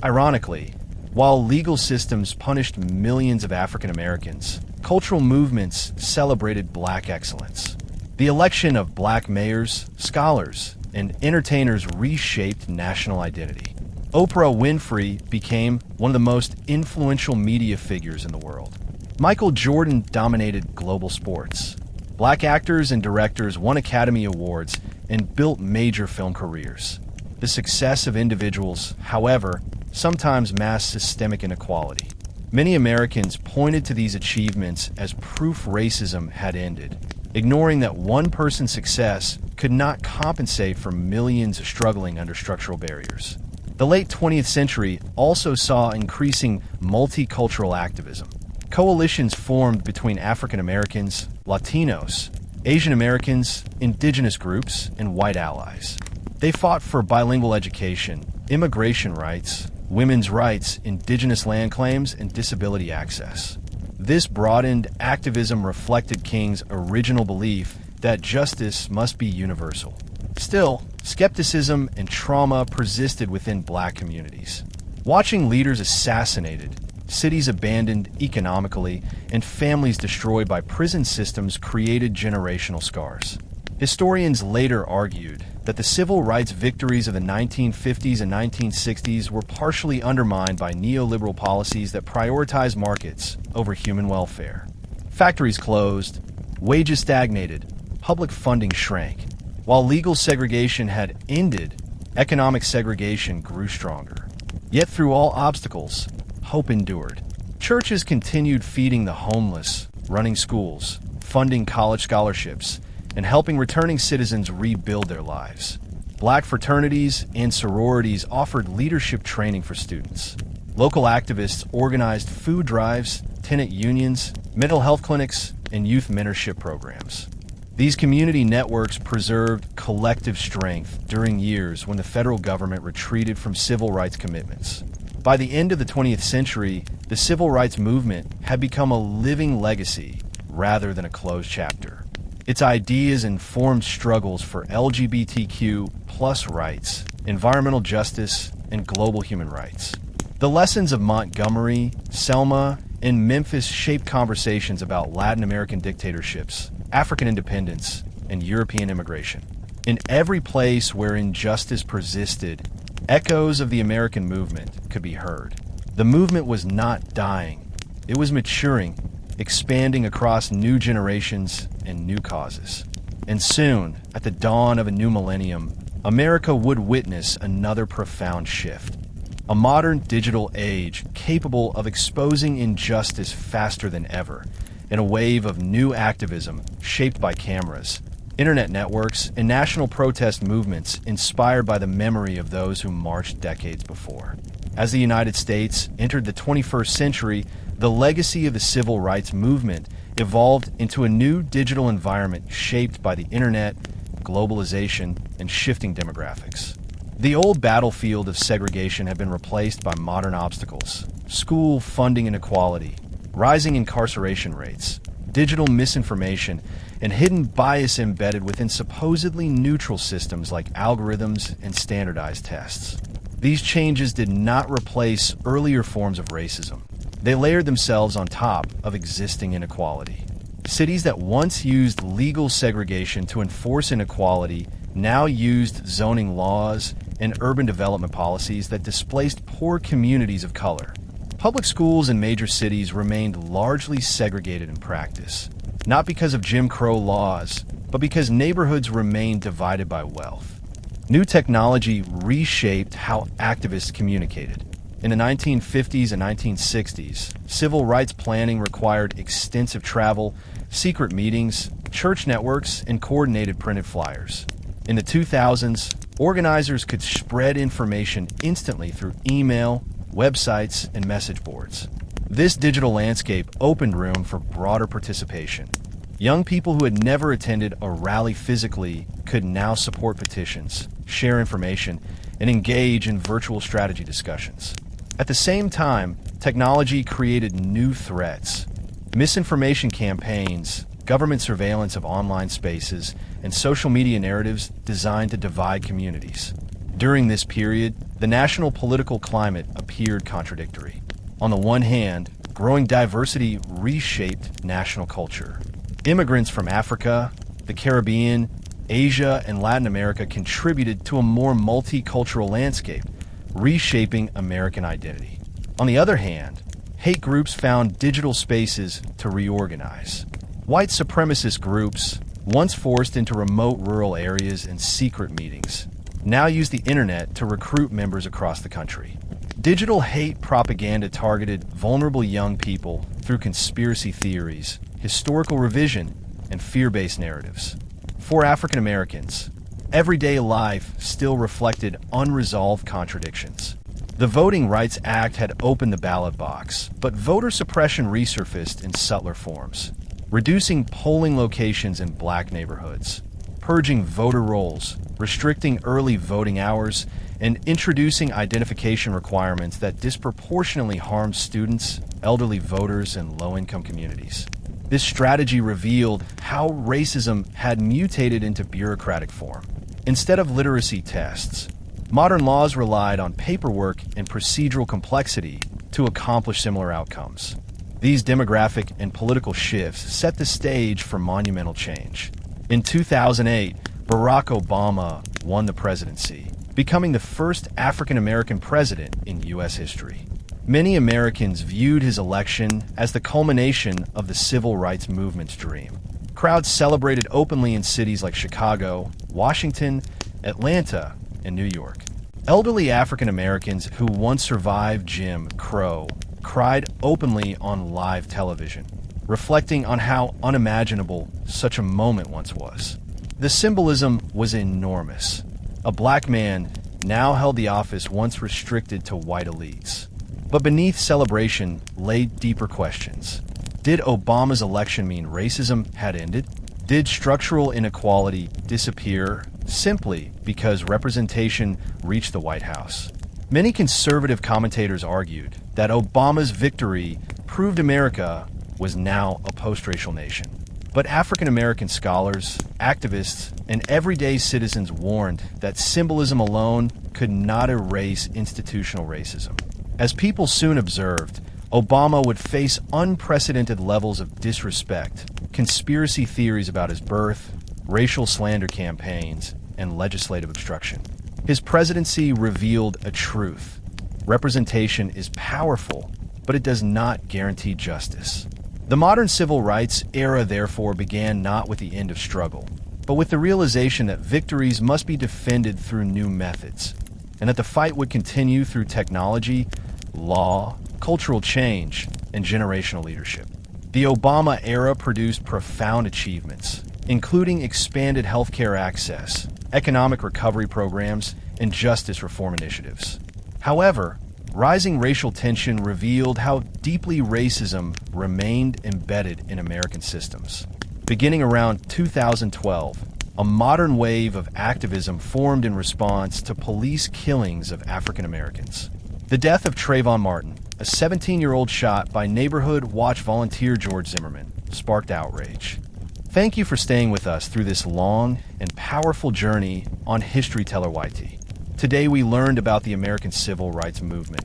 Speaker 1: Ironically, while legal systems punished millions of African Americans, cultural movements celebrated black excellence. The election of black mayors, scholars, and entertainers reshaped national identity. Oprah Winfrey became one of the most influential media figures in the world. Michael Jordan dominated global sports. Black actors and directors won Academy Awards and built major film careers. The success of individuals, however, sometimes masked systemic inequality. Many Americans pointed to these achievements as proof racism had ended, ignoring that one person's success could not compensate for millions struggling under structural barriers. The late 20th century also saw increasing multicultural activism. Coalitions formed between African Americans, Latinos, Asian Americans, indigenous groups, and white allies. They fought for bilingual education, immigration rights, women's rights, indigenous land claims, and disability access. This broadened activism reflected King's original belief that justice must be universal. Still, skepticism and trauma persisted within black communities. Watching leaders assassinated, cities abandoned economically, and families destroyed by prison systems created generational scars. Historians later argued that the civil rights victories of the 1950s and 1960s were partially undermined by neoliberal policies that prioritized markets over human welfare. Factories closed, wages stagnated, public funding shrank. While legal segregation had ended, economic segregation grew stronger. Yet through all obstacles, hope endured. Churches continued feeding the homeless, running schools, funding college scholarships, and helping returning citizens rebuild their lives. Black fraternities and sororities offered leadership training for students. Local activists organized food drives, tenant unions, mental health clinics, and youth mentorship programs. These community networks preserved collective strength during years when the federal government retreated from civil rights commitments. By the end of the 20th century, the civil rights movement had become a living legacy rather than a closed chapter. Its ideas informed struggles for LGBTQ+ rights, environmental justice, and global human rights. The lessons of Montgomery, Selma, and Memphis shaped conversations about Latin American dictatorships, African independence, and European immigration. In every place where injustice persisted, echoes of the American movement could be heard. The movement was not dying. It was maturing, expanding across new generations and new causes. And soon, at the dawn of a new millennium, America would witness another profound shift. A modern digital age capable of exposing injustice faster than ever, in a wave of new activism shaped by cameras, internet networks, and national protest movements inspired by the memory of those who marched decades before. As the United States entered the 21st century, the legacy of the civil rights movement evolved into a new digital environment shaped by the internet, globalization, and shifting demographics. The old battlefield of segregation had been replaced by modern obstacles: school funding inequality, rising incarceration rates, digital misinformation, and hidden bias embedded within supposedly neutral systems like algorithms and standardized tests. These changes did not replace earlier forms of racism. They layered themselves on top of existing inequality. Cities that once used legal segregation to enforce inequality now used zoning laws and urban development policies that displaced poor communities of color. Public schools in major cities remained largely segregated in practice, not because of Jim Crow laws, but because neighborhoods remained divided by wealth. New technology reshaped how activists communicated. In the 1950s and 1960s, civil rights planning required extensive travel, secret meetings, church networks, and coordinated printed flyers. In the 2000s, organizers could spread information instantly through email, websites, and message boards. This digital landscape opened room for broader participation. Young people who had never attended a rally physically could now support petitions, share information, and engage in virtual strategy discussions. At the same time, technology created new threats. Misinformation campaigns, government surveillance of online spaces, and social media narratives designed to divide communities. During this period, the national political climate appeared contradictory. On the one hand, growing diversity reshaped national culture. Immigrants from Africa, the Caribbean, Asia, and Latin America contributed to a more multicultural landscape, reshaping American identity. On the other hand, hate groups found digital spaces to reorganize. White supremacist groups, once forced into remote rural areas and secret meetings, now use the internet to recruit members across the country. Digital hate propaganda targeted vulnerable young people through conspiracy theories, historical revision, and fear-based narratives. For African Americans, everyday life still reflected unresolved contradictions. The Voting Rights Act had opened the ballot box, but voter suppression resurfaced in subtler forms, reducing polling locations in black neighborhoods, purging voter rolls, restricting early voting hours, and introducing identification requirements that disproportionately harmed students, elderly voters, and low-income communities. This strategy revealed how racism had mutated into bureaucratic form. Instead of literacy tests, modern laws relied on paperwork and procedural complexity to accomplish similar outcomes. These demographic and political shifts set the stage for monumental change. In 2008, Barack Obama won the presidency, becoming the first African-American president in U.S. history. Many Americans viewed his election as the culmination of the civil rights movement's dream. Crowds celebrated openly in cities like Chicago, Washington, Atlanta, and New York. Elderly African Americans who once survived Jim Crow cried openly on live television, reflecting on how unimaginable such a moment once was. The symbolism was enormous. A black man now held the office once restricted to white elites. But beneath celebration lay deeper questions. Did Obama's election mean racism had ended? Did structural inequality disappear simply because representation reached the White House? Many conservative commentators argued that Obama's victory proved America was now a post-racial nation. But African-American scholars, activists, and everyday citizens warned that symbolism alone could not erase institutional racism. As people soon observed, Obama would face unprecedented levels of disrespect, conspiracy theories about his birth, racial slander campaigns, and legislative obstruction. His presidency revealed a truth. Representation is powerful, but it does not guarantee justice. The modern civil rights era, therefore, began not with the end of struggle, but with the realization that victories must be defended through new methods, and that the fight would continue through technology, law, cultural change, and generational leadership. The Obama era produced profound achievements, including expanded healthcare access, economic recovery programs, and justice reform initiatives. However, rising racial tension revealed how deeply racism remained embedded in American systems. Beginning around 2012, a modern wave of activism formed in response to police killings of African Americans. The death of Trayvon Martin, a 17-year-old shot by neighborhood watch volunteer George Zimmerman sparked outrage. Thank you for staying with us through this long and powerful journey on History Teller YT. Today we learned about the American Civil Rights Movement,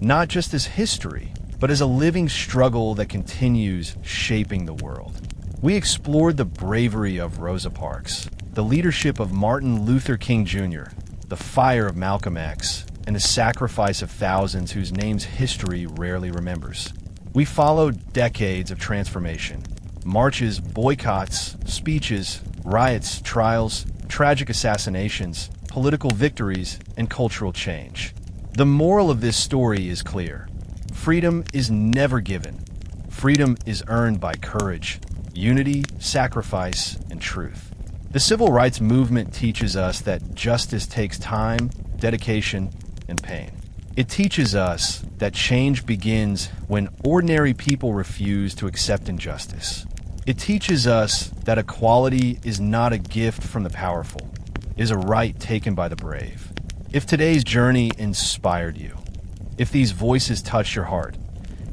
Speaker 1: not just as history, but as a living struggle that continues shaping the world. We explored the bravery of Rosa Parks, the leadership of Martin Luther King Jr., the fire of Malcolm X, and the sacrifice of thousands whose names history rarely remembers. We followed decades of transformation, marches, boycotts, speeches, riots, trials, tragic assassinations, political victories, and cultural change. The moral of this story is clear. Freedom is never given. Freedom is earned by courage, unity, sacrifice, and truth. The Civil Rights Movement teaches us that justice takes time, dedication, and pain. It teaches us that change begins when ordinary people refuse to accept injustice. It teaches us that equality is not a gift from the powerful, it is a right taken by the brave. If today's journey inspired you, if these voices touched your heart,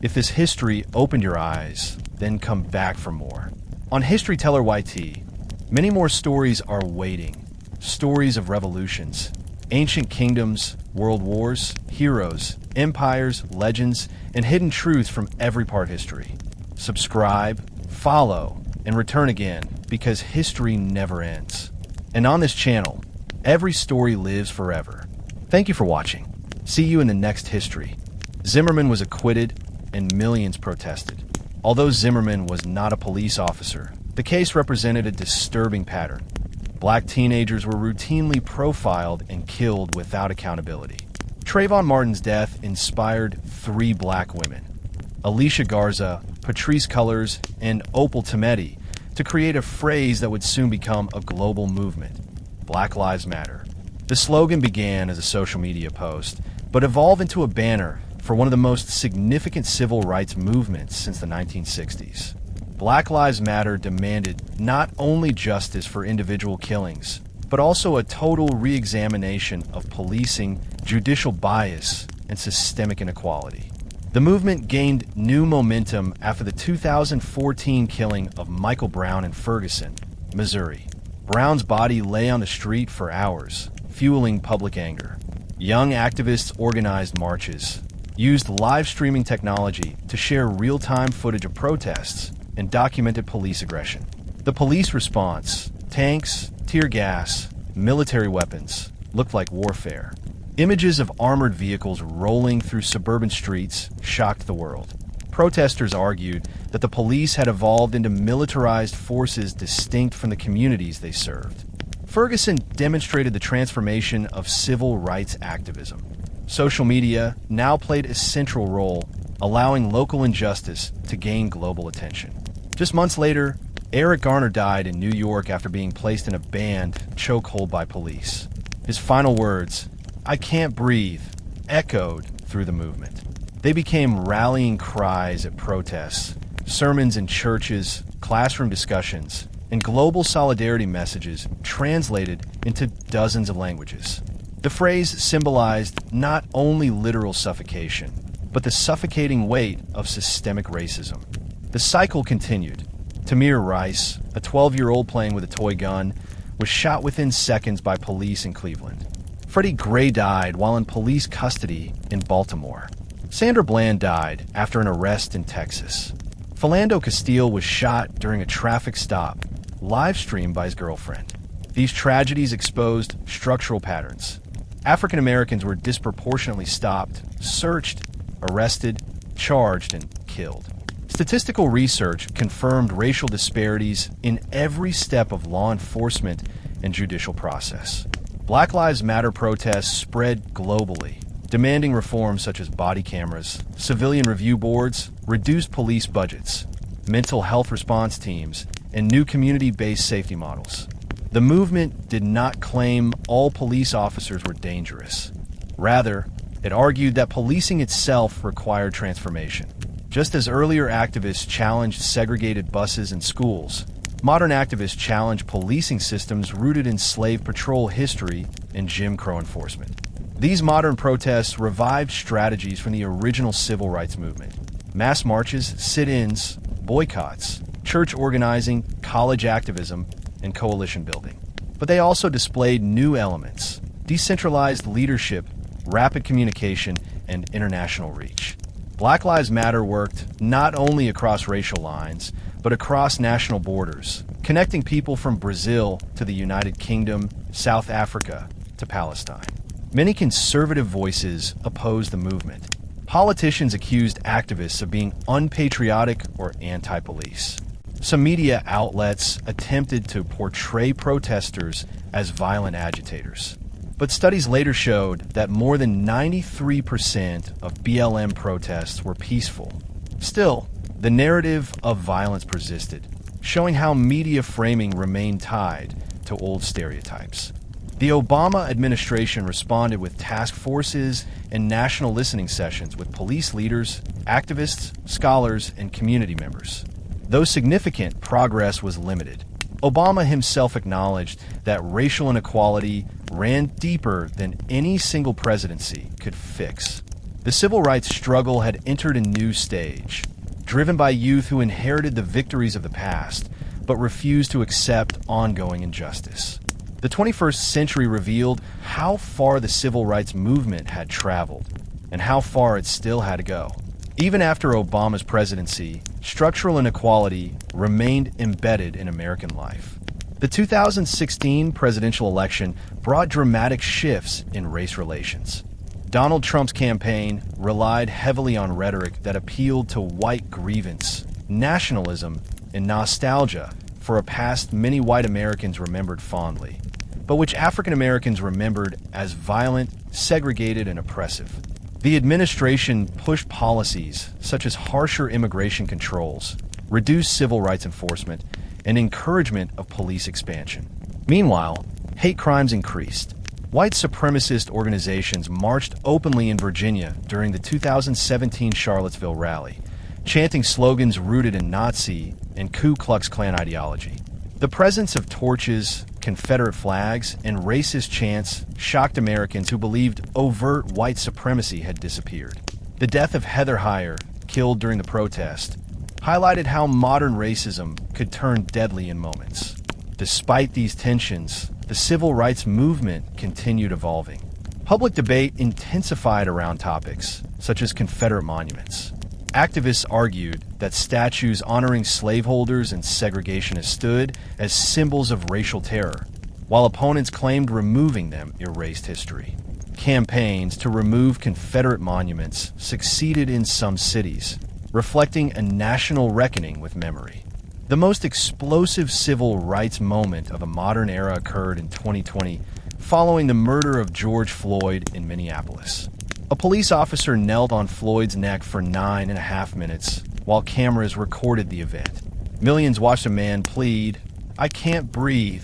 Speaker 1: if this history opened your eyes, then come back for more. On History Teller YT, many more stories are waiting. Stories of revolutions, ancient kingdoms, world wars, heroes, empires, legends, and hidden truths from every part of history. Subscribe, follow, and return again, because history never ends. And on this channel, every story lives forever. Thank you for watching. See you in the next history. Zimmerman was acquitted and millions protested. Although Zimmerman was not a police officer, the case represented a disturbing pattern. Black teenagers were routinely profiled and killed without accountability. Trayvon Martin's death inspired 3 black women, Alicia Garza, Patrisse Cullors, and Opal Tometi, to create a phrase that would soon become a global movement: Black Lives Matter. The slogan began as a social media post, but evolved into a banner for one of the most significant civil rights movements since the 1960s. Black Lives Matter demanded not only justice for individual killings, but also a total re-examination of policing, judicial bias, and systemic inequality. The movement gained new momentum after the 2014 killing of Michael Brown in Ferguson, Missouri. Brown's body lay on the street for hours, fueling public anger. Young activists organized marches, used live streaming technology to share real-time footage of protests, and documented police aggression. The police response, tanks, tear gas, military weapons, looked like warfare. Images of armored vehicles rolling through suburban streets shocked the world. Protesters argued that the police had evolved into militarized forces distinct from the communities they served. Ferguson demonstrated the transformation of civil rights activism. Social media now played a central role, allowing local injustice to gain global attention. Just months later, Eric Garner died in New York after being placed in a banned chokehold by police. His final words, "I can't breathe," echoed through the movement. They became rallying cries at protests, sermons in churches, classroom discussions, and global solidarity messages translated into dozens of languages. The phrase symbolized not only literal suffocation, but the suffocating weight of systemic racism. The cycle continued. Tamir Rice, a 12-year-old playing with a toy gun, was shot within seconds by police in Cleveland. Freddie Gray died while in police custody in Baltimore. Sandra Bland died after an arrest in Texas. Philando Castile was shot during a traffic stop, live-streamed by his girlfriend. These tragedies exposed structural patterns. African Americans were disproportionately stopped, searched, arrested, charged, and killed. Statistical research confirmed racial disparities in every step of law enforcement and judicial process. Black Lives Matter protests spread globally, demanding reforms such as body cameras, civilian review boards, reduced police budgets, mental health response teams, and new community-based safety models. The movement did not claim all police officers were dangerous. Rather, it argued that policing itself required transformation. Just as earlier activists challenged segregated buses in schools, modern activists challenge policing systems rooted in slave patrol history and Jim Crow enforcement. These modern protests revived strategies from the original civil rights movement: mass marches, sit-ins, boycotts, church organizing, college activism, and coalition building. But they also displayed new elements: decentralized leadership, rapid communication, and international reach. Black Lives Matter worked not only across racial lines, but across national borders, connecting people from Brazil to the United Kingdom, South Africa to Palestine. Many conservative voices opposed the movement. Politicians accused activists of being unpatriotic or anti-police. Some media outlets attempted to portray protesters as violent agitators. But studies later showed that more than 93% of BLM protests were peaceful. Still, the narrative of violence persisted, showing how media framing remained tied to old stereotypes. The Obama administration responded with task forces and national listening sessions with police leaders, activists, scholars, and community members. Though significant, progress was limited. Obama himself acknowledged that racial inequality ran deeper than any single presidency could fix. The civil rights struggle had entered a new stage, driven by youth who inherited the victories of the past, but refused to accept ongoing injustice. The 21st century revealed how far the civil rights movement had traveled, and how far it still had to go. Even after Obama's presidency, structural inequality remained embedded in American life. The 2016 presidential election brought dramatic shifts in race relations. Donald Trump's campaign relied heavily on rhetoric that appealed to white grievance, nationalism, and nostalgia for a past many white Americans remembered fondly, but which African Americans remembered as violent, segregated, and oppressive. The administration pushed policies such as harsher immigration controls, reduced civil rights enforcement, and encouragement of police expansion. Meanwhile, hate crimes increased. White supremacist organizations marched openly in Virginia during the 2017 Charlottesville rally, chanting slogans rooted in Nazi and Ku Klux Klan ideology. The presence of torches, Confederate flags, and racist chants shocked Americans who believed overt white supremacy had disappeared. The death of Heather Heyer, killed during the protest, highlighted how modern racism could turn deadly in moments. Despite these tensions, the civil rights movement continued evolving. Public debate intensified around topics such as Confederate monuments. Activists argued that statues honoring slaveholders and segregationists stood as symbols of racial terror, while opponents claimed removing them erased history. Campaigns to remove Confederate monuments succeeded in some cities, reflecting a national reckoning with memory. The most explosive civil rights moment of the modern era occurred in 2020 following the murder of George Floyd in Minneapolis. A police officer knelt on Floyd's neck for 9.5 minutes while cameras recorded the event. Millions watched a man plead, "I can't breathe,"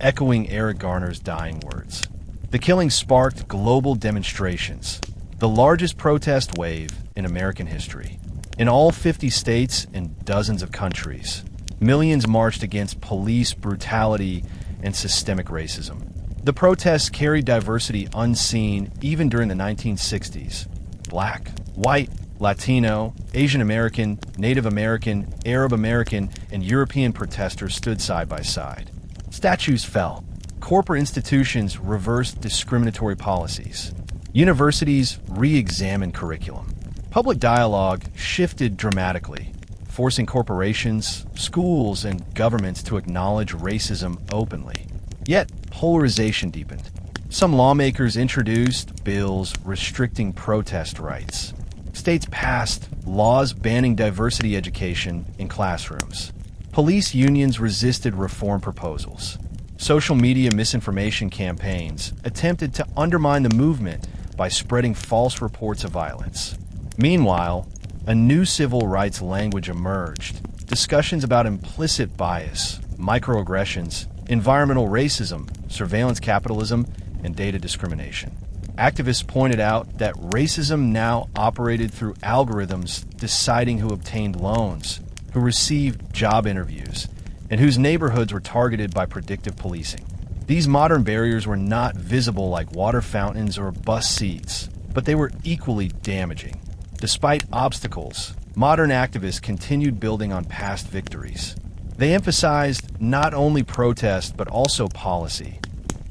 Speaker 1: echoing Eric Garner's dying words. The killing sparked global demonstrations, the largest protest wave in American history. In all 50 states and dozens of countries, millions marched against police brutality and systemic racism. The protests carried diversity unseen even during the 1960s. Black, white, Latino, Asian American, Native American, Arab American, and European protesters stood side by side. Statues fell. Corporate institutions reversed discriminatory policies. Universities re-examined curriculum. Public dialogue shifted dramatically, forcing corporations, schools, and governments to acknowledge racism openly. Yet, polarization deepened. Some lawmakers introduced bills restricting protest rights. States passed laws banning diversity education in classrooms. Police unions resisted reform proposals. Social media misinformation campaigns attempted to undermine the movement by spreading false reports of violence. Meanwhile, a new civil rights language emerged. Discussions about implicit bias, microaggressions, environmental racism, surveillance capitalism, and data discrimination. Activists pointed out that racism now operated through algorithms deciding who obtained loans, who received job interviews, and whose neighborhoods were targeted by predictive policing. These modern barriers were not visible like water fountains or bus seats, but they were equally damaging. Despite obstacles, modern activists continued building on past victories. They emphasized not only protest but also policy,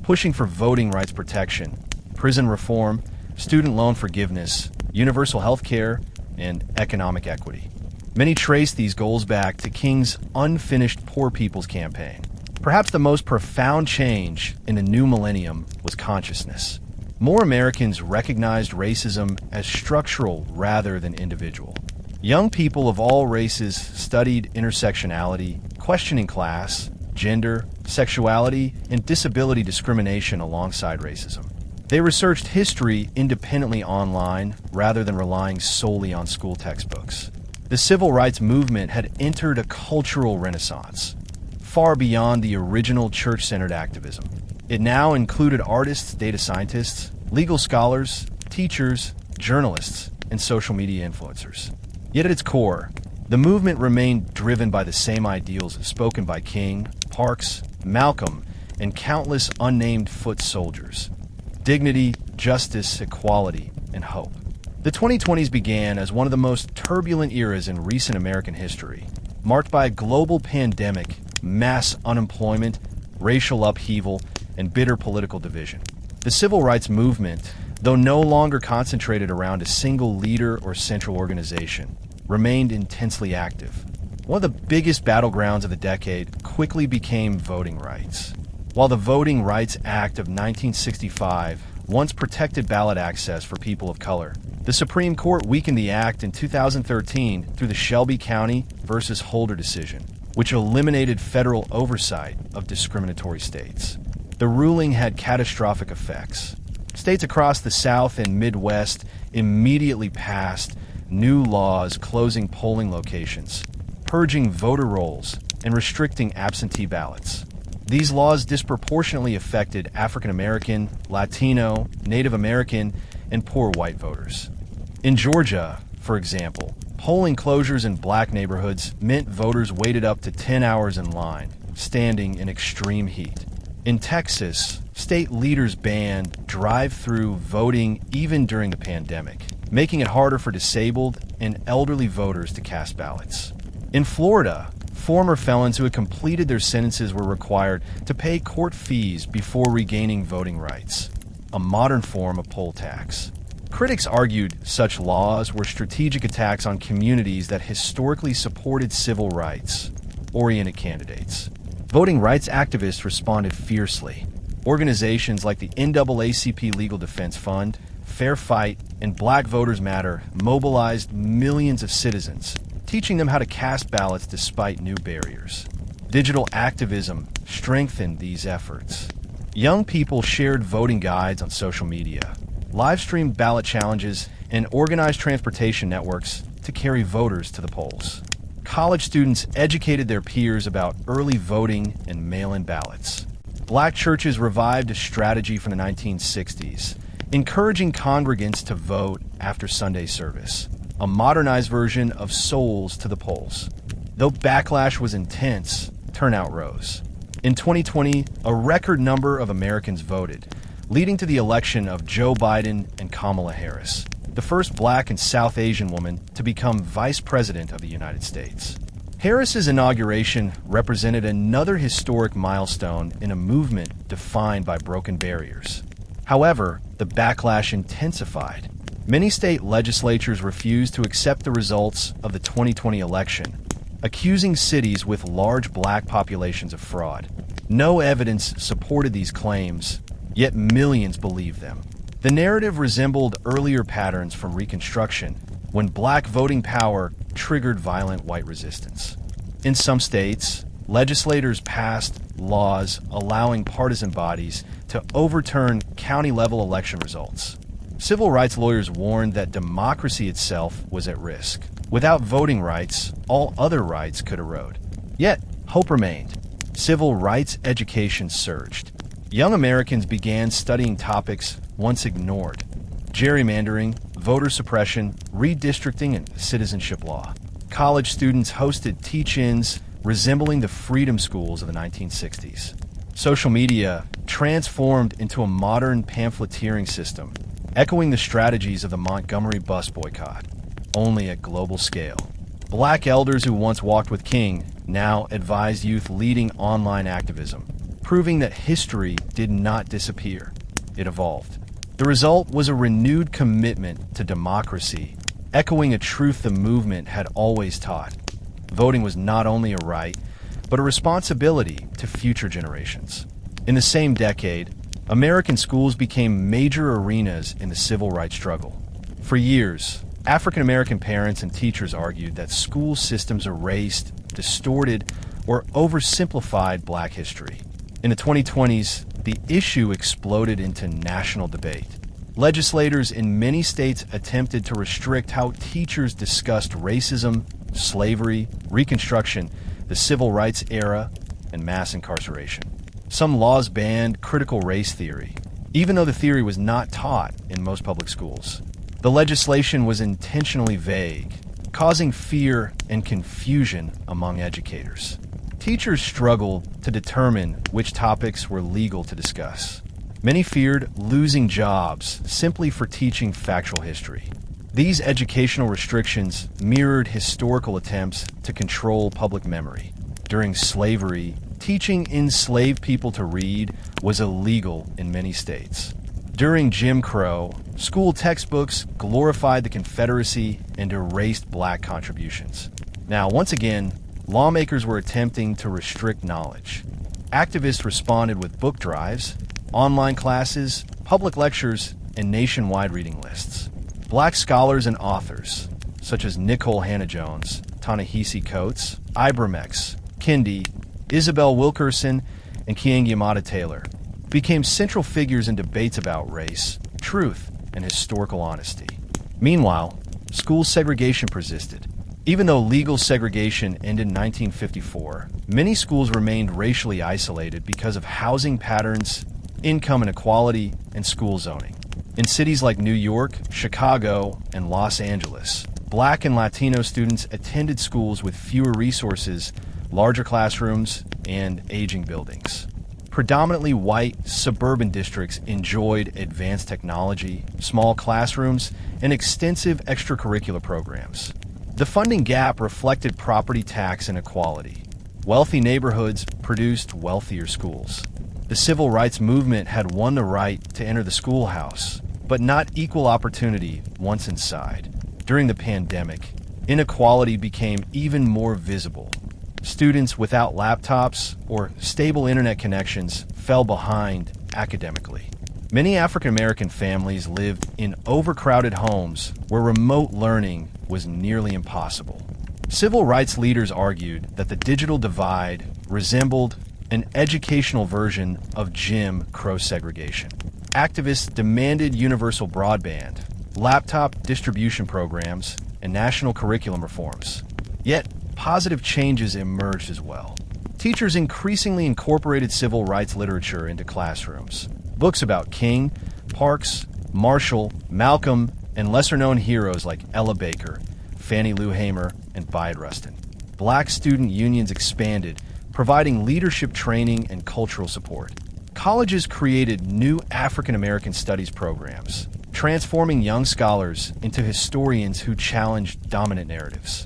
Speaker 1: pushing for voting rights protection, prison reform, student loan forgiveness, universal health care, and economic equity. Many trace these goals back to King's unfinished Poor People's Campaign. Perhaps the most profound change in the new millennium was consciousness. More Americans recognized racism as structural rather than individual. Young people of all races studied intersectionality, questioning class, gender, sexuality, and disability discrimination alongside racism. They researched history independently online rather than relying solely on school textbooks. The civil rights movement had entered a cultural renaissance, far beyond the original church-centered activism. It now included artists, data scientists, legal scholars, teachers, journalists, and social media influencers. Yet at its core, the movement remained driven by the same ideals spoken by King, Parks, Malcolm, and countless unnamed foot soldiers: dignity, justice, equality, and hope. The 2020s began as one of the most turbulent eras in recent American history, marked by a global pandemic, mass unemployment, racial upheaval, and bitter political division. The civil rights movement, though no longer concentrated around a single leader or central organization, remained intensely active. One of the biggest battlegrounds of the decade quickly became voting rights. While the Voting Rights Act of 1965 once protected ballot access for people of color, the Supreme Court weakened the act in 2013 through the Shelby County versus Holder decision, which eliminated federal oversight of discriminatory states. The ruling had catastrophic effects. States across the South and Midwest immediately passed new laws closing polling locations, purging voter rolls, and restricting absentee ballots. These laws disproportionately affected African American, Latino, Native American, and poor white voters. In Georgia, for example, polling closures in black neighborhoods meant voters waited up to 10 hours in line, standing in extreme heat. In Texas, state leaders banned drive-through voting even during the pandemic, making it harder for disabled and elderly voters to cast ballots. In Florida, former felons who had completed their sentences were required to pay court fees before regaining voting rights, a modern form of poll tax. Critics argued such laws were strategic attacks on communities that historically supported civil rights-oriented candidates. Voting rights activists responded fiercely. Organizations like the NAACP Legal Defense Fund, Fair Fight, and Black Voters Matter mobilized millions of citizens, teaching them how to cast ballots despite new barriers. Digital activism strengthened these efforts. Young people shared voting guides on social media, live-streamed ballot challenges, and organized transportation networks to carry voters to the polls. College students educated their peers about early voting and mail-in ballots. Black churches revived a strategy from the 1960s, encouraging congregants to vote after Sunday service, a modernized version of souls to the polls. Though backlash was intense, turnout rose. In 2020, a record number of Americans voted, leading to the election of Joe Biden and Kamala Harris, the first Black and South Asian woman to become Vice President of the United States. Harris's inauguration represented another historic milestone in a movement defined by broken barriers. However, the backlash intensified. Many state legislatures refused to accept the results of the 2020 election, accusing cities with large black populations of fraud. No evidence supported these claims, yet millions believed them. The narrative resembled earlier patterns from Reconstruction, when black voting power triggered violent white resistance. In some states, legislators passed laws allowing partisan bodies to overturn county-level election results. Civil rights lawyers warned that democracy itself was at risk. Without voting rights, all other rights could erode. Yet, hope remained. Civil rights education surged. Young Americans began studying topics once ignored: gerrymandering, voter suppression, redistricting, and citizenship law. College students hosted teach-ins resembling the freedom schools of the 1960s. Social media transformed into a modern pamphleteering system, echoing the strategies of the Montgomery bus boycott, only at global scale. Black elders who once walked with King now advised youth leading online activism, proving that history did not disappear. It evolved. The result was a renewed commitment to democracy, echoing a truth the movement had always taught. Voting was not only a right, but a responsibility to future generations. In the same decade, American schools became major arenas in the civil rights struggle. For years, African American parents and teachers argued that school systems erased, distorted, or oversimplified Black history. In the 2020s, the issue exploded into national debate. Legislators in many states attempted to restrict how teachers discussed racism, slavery, Reconstruction, the civil rights era, and mass incarceration. Some laws banned critical race theory, even though the theory was not taught in most public schools. The legislation was intentionally vague, causing fear and confusion among educators. Teachers struggled to determine which topics were legal to discuss. Many feared losing jobs simply for teaching factual history. These educational restrictions mirrored historical attempts to control public memory. During slavery, teaching enslaved people to read was illegal in many states. During Jim Crow, school textbooks glorified the Confederacy and erased Black contributions. Now, once again, lawmakers were attempting to restrict knowledge. Activists responded with book drives, online classes, public lectures, and nationwide reading lists. Black scholars and authors, such as Nicole Hannah-Jones, Ta-Nehisi Coates, MR.HORRIBLE, Kendi, Isabel Wilkerson, and Keeanga-Yamahtta Taylor, became central figures in debates about race, truth, and historical honesty. Meanwhile, school segregation persisted. Even though legal segregation ended in 1954, many schools remained racially isolated because of housing patterns, income inequality, and school zoning. In cities like New York, Chicago, and Los Angeles, Black and Latino students attended schools with fewer resources, larger classrooms, and aging buildings. Predominantly white suburban districts enjoyed advanced technology, small classrooms, and extensive extracurricular programs. The funding gap reflected property tax inequality. Wealthy neighborhoods produced wealthier schools. The civil rights movement had won the right to enter the schoolhouse, but not equal opportunity once inside. During the pandemic, inequality became even more visible. Students without laptops or stable internet connections fell behind academically. Many African American families lived in overcrowded homes where remote learning was nearly impossible. Civil rights leaders argued that the digital divide resembled an educational version of Jim Crow segregation. Activists demanded universal broadband, laptop distribution programs, and national curriculum reforms. Yet, positive changes emerged as well. Teachers increasingly incorporated civil rights literature into classrooms. Books about King, Parks, Marshall, Malcolm, and lesser-known heroes like Ella Baker, Fannie Lou Hamer, and Bayard Rustin. Black student unions expanded, providing leadership training and cultural support. Colleges created new African American studies programs, transforming young scholars into historians who challenged dominant narratives.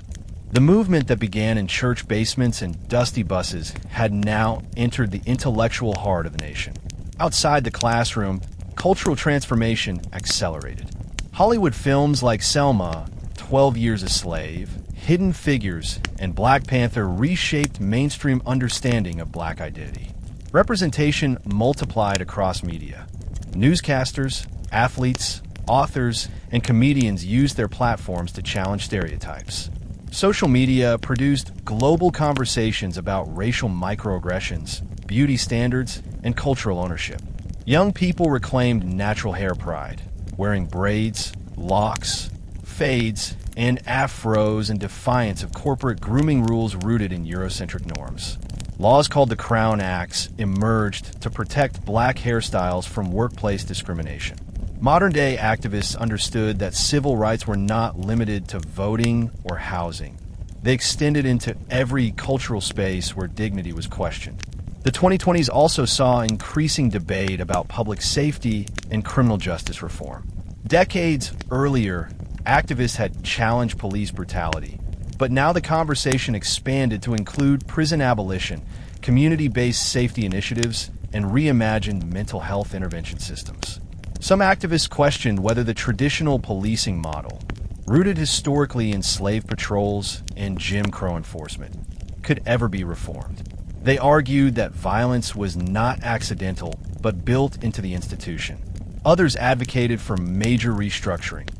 Speaker 1: The movement that began in church basements and dusty buses had now entered the intellectual heart of the nation. Outside the classroom, cultural transformation accelerated. Hollywood films like Selma, 12 Years a Slave, Hidden Figures, and Black Panther reshaped mainstream understanding of Black identity. Representation multiplied across media. Newscasters, athletes, authors, and comedians used their platforms to challenge stereotypes. Social media produced global conversations about racial microaggressions, beauty standards, and cultural ownership. Young people reclaimed natural hair pride, wearing braids, locks, fades, and afros in defiance of corporate grooming rules rooted in Eurocentric norms. Laws called the Crown Acts emerged to protect Black hairstyles from workplace discrimination. Modern-day activists understood that civil rights were not limited to voting or housing. They extended into every cultural space where dignity was questioned. The 2020s also saw increasing debate about public safety and criminal justice reform. Decades earlier, activists had challenged police brutality, but now the conversation expanded to include prison abolition, community-based safety initiatives, and reimagined mental health intervention systems. Some activists questioned whether the traditional policing model, rooted historically in slave patrols and Jim Crow enforcement, could ever be reformed. They argued that violence was not accidental, but built into the institution. Others advocated for major restructuring,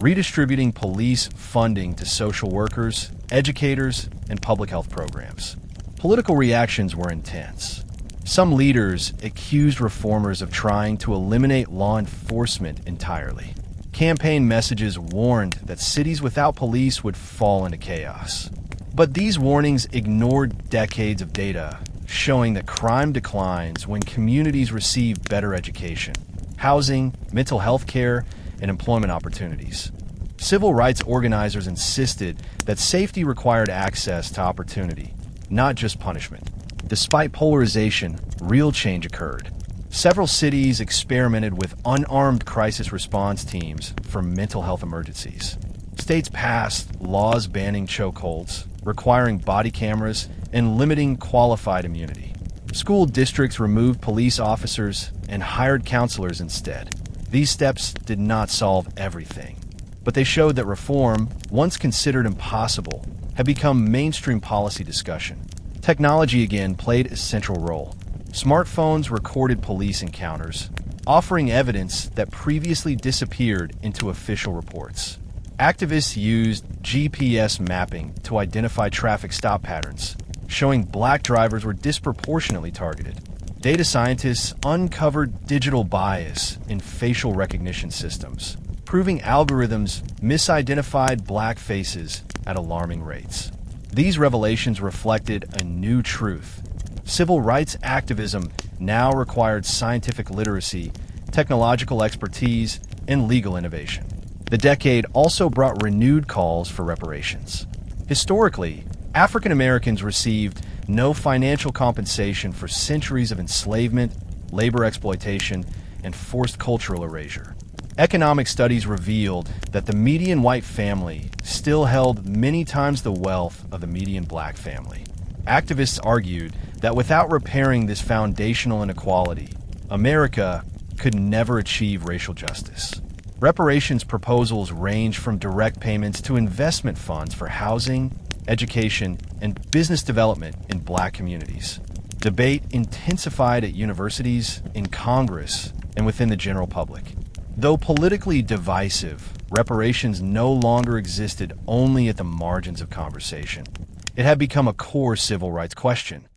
Speaker 1: redistributing police funding to social workers, educators, and public health programs. Political reactions were intense. Some leaders accused reformers of trying to eliminate law enforcement entirely. Campaign messages warned that cities without police would fall into chaos. But these warnings ignored decades of data showing that crime declines when communities receive better education, housing, mental health care, and employment opportunities. Civil rights organizers insisted that safety required access to opportunity, not just punishment. Despite polarization, real change occurred. Several cities experimented with unarmed crisis response teams for mental health emergencies. States passed laws banning chokeholds, requiring body cameras, and limiting qualified immunity. School districts removed police officers and hired counselors instead. These steps did not solve everything, but they showed that reform, once considered impossible, had become mainstream policy discussion. Technology again played a central role. Smartphones recorded police encounters, offering evidence that previously disappeared into official reports. Activists used GPS mapping to identify traffic stop patterns, showing black drivers were disproportionately targeted. Data scientists uncovered digital bias in facial recognition systems, proving algorithms misidentified black faces at alarming rates. These revelations reflected a new truth. Civil rights activism now required scientific literacy, technological expertise, and legal innovation. The decade also brought renewed calls for reparations. Historically, African Americans received no financial compensation for centuries of enslavement, labor exploitation, and forced cultural erasure. Economic studies revealed that the median white family still held many times the wealth of the median black family. Activists argued that without repairing this foundational inequality, America could never achieve racial justice. Reparations proposals range from direct payments to investment funds for housing, education, and business development in black communities. Debate intensified at universities, in Congress, and within the general public. Though politically divisive, reparations no longer existed only at the margins of conversation. It had become a core civil rights question.